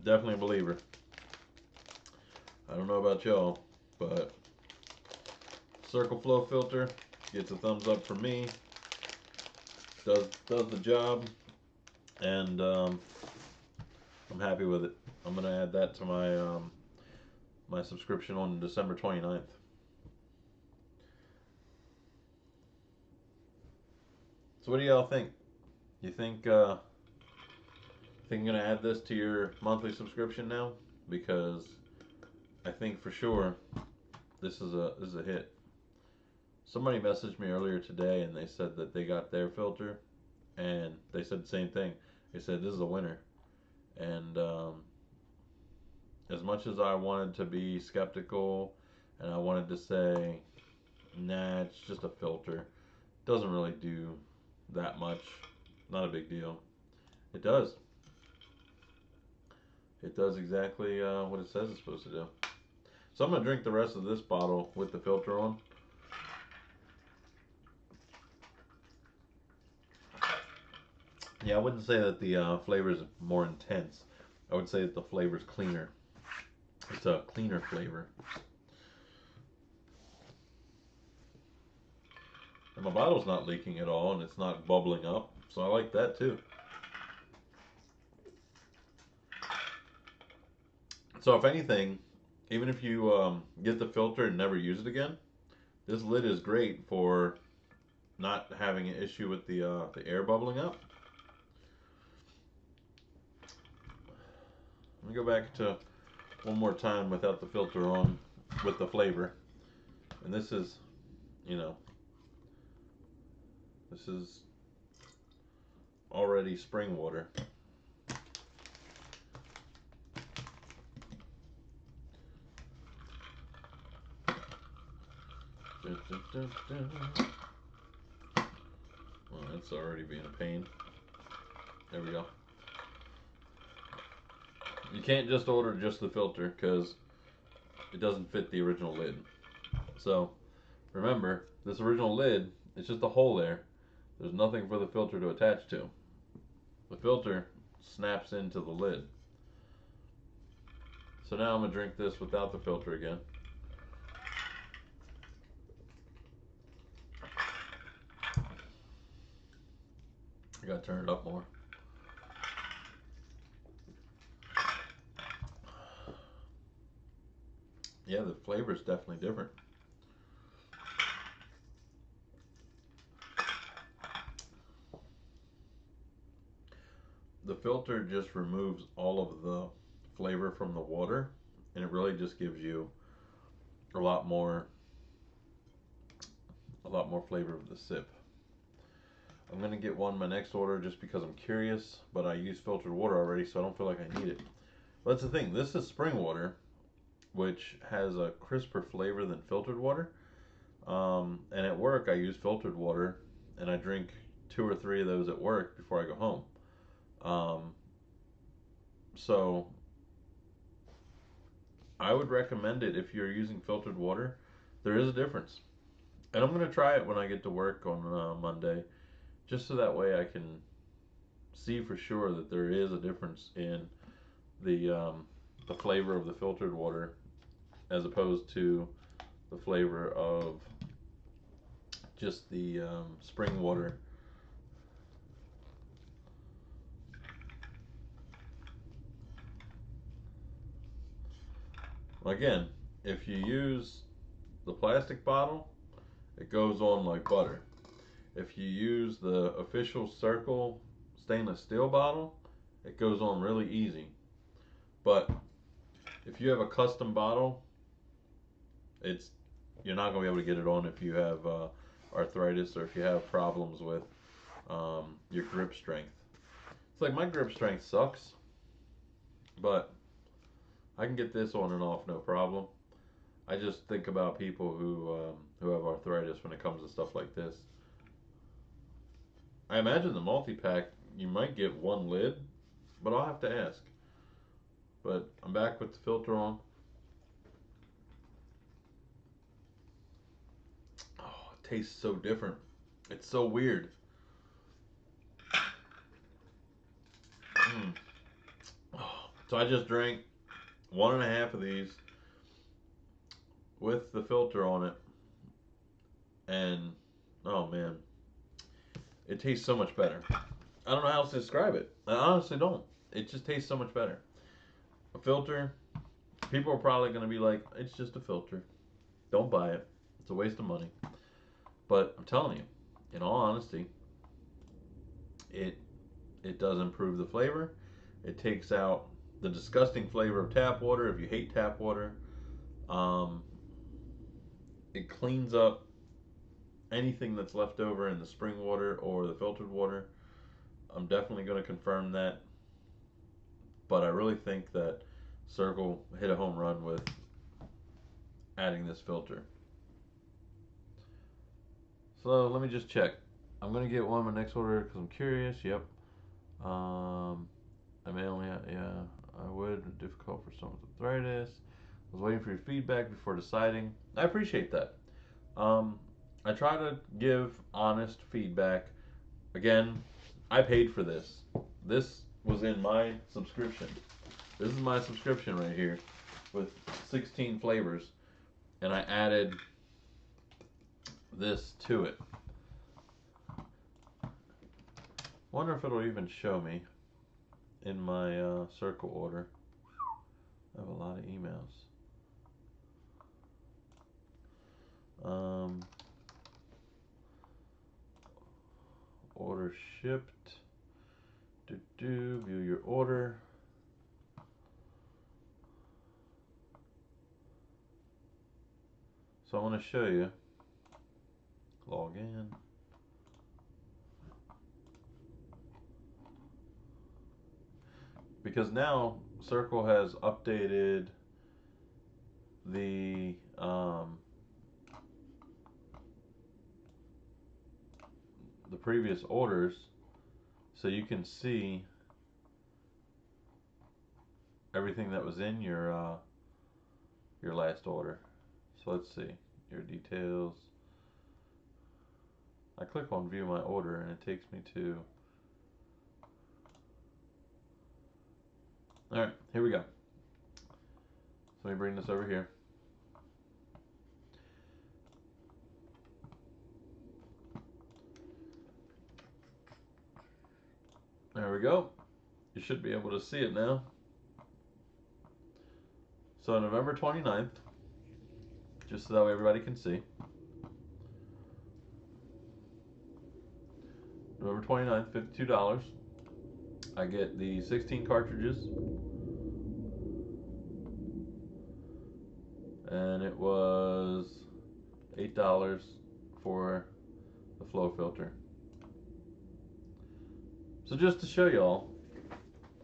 Definitely a believer. I don't know about y'all, but Cirkul Flow filter gets a thumbs up from me. Does the job, and I'm happy with it. I'm gonna add that to my my subscription on December 29th. So what do y'all think? You think you're gonna add this to your monthly subscription now? Because I think for sure this is a hit. Somebody messaged me earlier today and they said that they got their filter and they said the same thing. They said this is a winner. And as much as I wanted to be skeptical and I wanted to say, nah, it's just a filter, doesn't really do that much, not a big deal. It does. It does exactly what it says it's supposed to do. So I'm going to drink the rest of this bottle with the filter on. Yeah, I wouldn't say that the flavor is more intense. I would say that the flavor is cleaner. It's a cleaner flavor. And my bottle's not leaking at all, and it's not bubbling up, so I like that too. So if anything, even if you get the filter and never use it again, this lid is great for not having an issue with the air bubbling up. Let me go back to one more time without the filter on with the flavor. And this is, you know, this is already spring water. Dun, dun, dun, dun. Well, that's already being a pain. There we go. You can't just order just the filter because it doesn't fit the original lid. So remember, this original lid, it's just a hole there. There's nothing for the filter to attach to. The filter snaps into the lid. So now I'm going to drink this without the filter again. I got to turn it up more. Yeah, the flavor is definitely different. The filter just removes all of the flavor from the water, and it really just gives you a lot more flavor of the sip. I'm gonna get one my next order just because I'm curious, but I use filtered water already, so I don't feel like I need it. But that's the thing. This is spring water, which has a crisper flavor than filtered water. And at work, I use filtered water, and I drink 2 or 3 of those at work before I go home. So I would recommend it if you're using filtered water. There is a difference. And I'm going to try it when I get to work on Monday, just so that way I can see for sure that there is a difference in the flavor of the filtered water as opposed to the flavor of just the spring water. Again, if you use the plastic bottle, it goes on like butter. If you use the official Cirkul stainless steel bottle, it goes on really easy. But if you have a custom bottle, you're not going to be able to get it on if you have arthritis or if you have problems with your grip strength. It's like my grip strength sucks, but I can get this on and off no problem. I just think about people who have arthritis when it comes to stuff like this. I imagine the multi-pack you might get one lid, but I'll have to ask. But I'm back with the filter on. Oh, it tastes so different. It's so weird. Mm. Oh, so I just drank 1.5 of these with the filter on it, and oh man, it tastes so much better. I don't know how else to describe it. I honestly don't. It just tastes so much better. A filter, people are probably going to be like, it's just a filter. Don't buy it. It's a waste of money. But I'm telling you, in all honesty, it it does improve the flavor. It takes out the disgusting flavor of tap water if you hate tap water. Um, it cleans up anything that's left over in the spring water or the filtered water. I'm definitely going to confirm that. But I really think that Cirkul hit a home run with adding this filter. So let me just check. I'm going to get one in my next order because I'm curious. Yep. I may only, yeah, I would. Difficult for someone with arthritis. I was waiting for your feedback before deciding. I appreciate that. I try to give honest feedback. Again, I paid for this. This was in my subscription. This is my subscription right here with 16 flavors, and I added this to it. Wonder if it'll even show me in my Cirkul order. I have a lot of emails. Order shipped. View your order. So I want to show you. Log in. Because now Cirkul has updated the previous orders, so you can see everything that was in your last order. So let's see your details. I click on view my order and it takes me to. All right, here we go. So let me bring this over here. There we go. You should be able to see it now. So November 29th, just so that way everybody can see. November 29th, $52. I get the 16 cartridges. And it was $8 for the flow filter. So just to show y'all,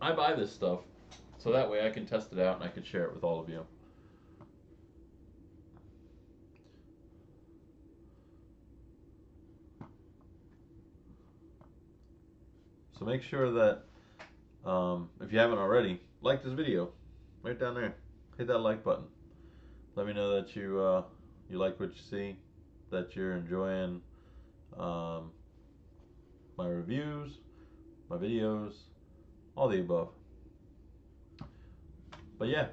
I buy this stuff so that way I can test it out and I can share it with all of you. So make sure that if you haven't already, like this video right down there. Hit that like button. Let me know that you like what you see, that you're enjoying my reviews, my videos, all the above. But yeah,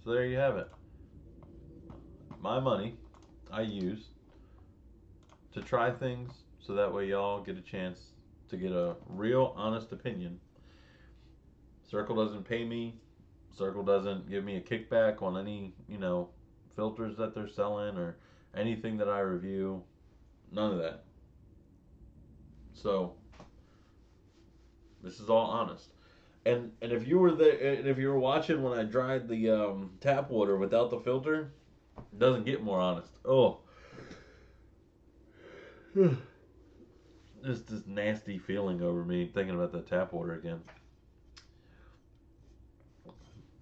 so there you have it. My money I use to try things so that way y'all get a chance to get a real honest opinion. Cirkul doesn't pay me. Cirkul doesn't give me a kickback on any, filters that they're selling or anything that I review. None of that. So this is all honest. And if you were there, and if you were watching when I dried the tap water without the filter, it doesn't get more honest. Oh, this Just this nasty feeling over me thinking about the tap water again.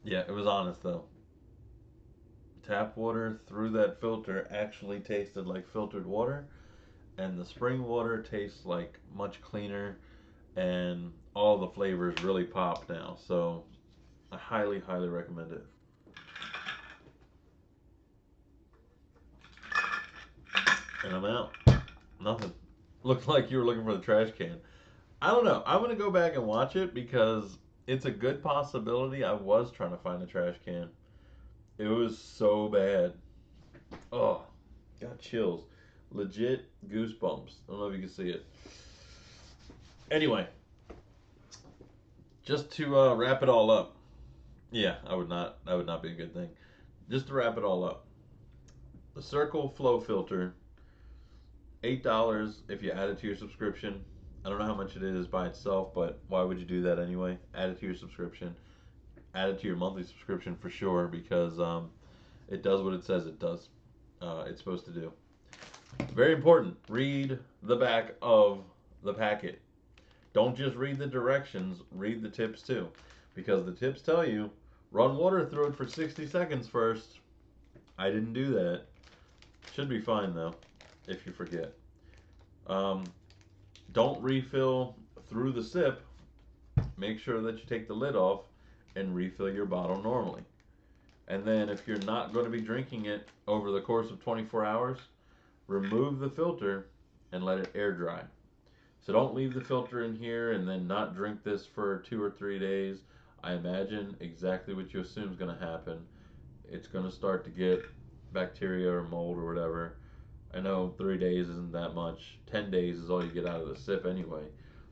Yeah, it was honest though. Tap water through that filter actually tasted like filtered water, and the spring water tastes like much cleaner, and all the flavors really pop now. So I highly, highly recommend it. And I'm out. Nothing. Looked like you were looking for the trash can. I don't know. I'm gonna go back and watch it because it's a good possibility I was trying to find the trash can. It was so bad. Oh, got chills. Legit goosebumps. I don't know if you can see it. Anyway, just to wrap it all up. Yeah, I would not. That would not be a good thing. Just to wrap it all up. The Cirkul Flow Filter, $8 if you add it to your subscription. I don't know how much it is by itself, but why would you do that anyway? Add it to your subscription. Add it to your monthly subscription for sure because it does what it says it does. It's supposed to do. Very important. Read the back of the packet. Don't just read the directions. Read the tips too, because the tips tell you run water through it for 60 seconds first. I didn't do that. Should be fine though, if you forget. Um, don't refill through the sip. Make sure that you take the lid off and refill your bottle normally. And then if you're not going to be drinking it over the course of 24 hours, remove the filter and let it air dry. So don't leave the filter in here and then not drink this for 2 or 3 days. I imagine exactly what you assume is going to happen. It's going to start to get bacteria or mold or whatever. I know 3 days isn't that much. 10 days is all you get out of the sip anyway.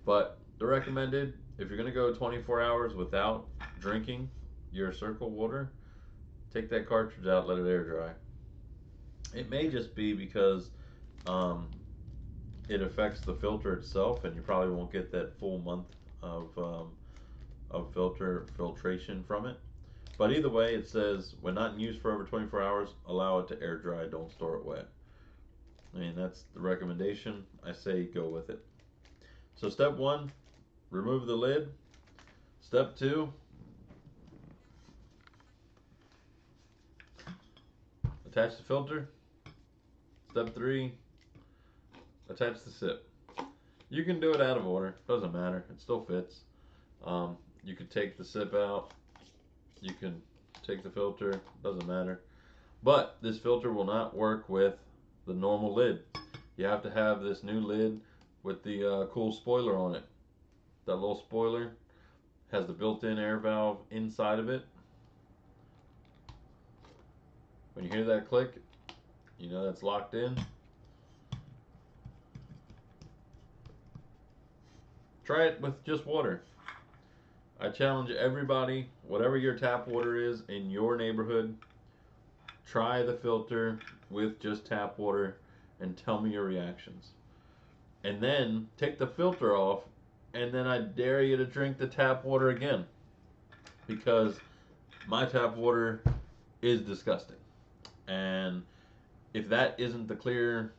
But the recommended, if you're going to go 24 hours without drinking your Cirkul water, take that cartridge out, let it air dry. It may just be because it affects the filter itself, and you probably won't get that full month of filtration from it. But either way, it says when not in use for over 24 hours, allow it to air dry. Don't store it wet. I mean, that's the recommendation. I say go with it. So step one, remove the lid. Step two, attach the filter. Step three, attach the sip. You can do it out of order. Doesn't matter. It still fits. You could take the sip out. You can take the filter. Doesn't matter. But this filter will not work with the normal lid. You have to have this new lid with the cool spoiler on it. That little spoiler has the built-in air valve inside of it. When you hear that click, you know that's locked in. Try it with just water. I challenge everybody, whatever your tap water is in your neighborhood, try the filter with just tap water and tell me your reactions. And then take the filter off, and then I dare you to drink the tap water again, because my tap water is disgusting. And if that isn't the clear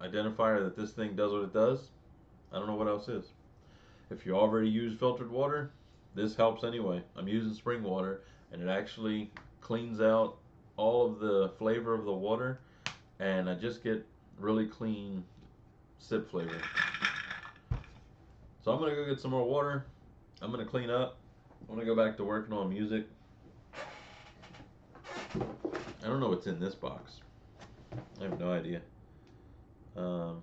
identifier that this thing does what it does, I don't know what else is. If you already use filtered water, this helps anyway. I'm using spring water, and it actually cleans out all of the flavor of the water, and I just get really clean sip flavor. So I'm gonna go get some more water. I'm gonna clean up. I'm gonna go back to working on music. I don't know what's in this box. I have no idea. I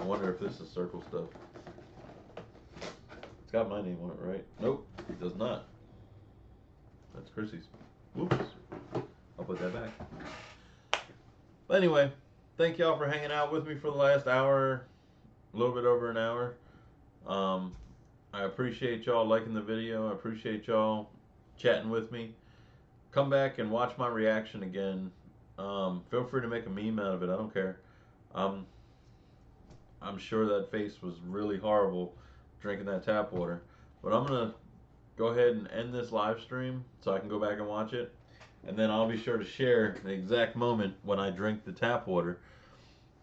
wonder if this is Cirkul stuff. It's got my name on it, right? Nope, it does not. That's Chrissy's. Whoops. I'll put that back. But anyway, thank y'all for hanging out with me for the last hour, a little bit over an hour. I appreciate y'all liking the video. I appreciate y'all chatting with me. Come back and watch my reaction again. Feel free to make a meme out of it. I don't care. I'm sure that face was really horrible drinking that tap water. But I'm going to go ahead and end this live stream so I can go back and watch it. and then I'll be sure to share the exact moment when I drink the tap water,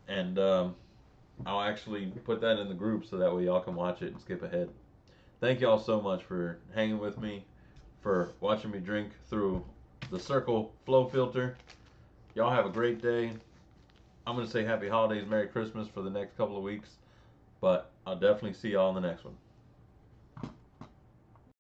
and I'll actually put that in the group so that way y'all can watch it and skip ahead. Thank y'all so much for hanging with me, for watching me drink through the Cirkul flow filter. Y'all have a great day. I'm going to say happy holidays, Merry Christmas for the next couple of weeks, but I'll definitely see y'all in the next one.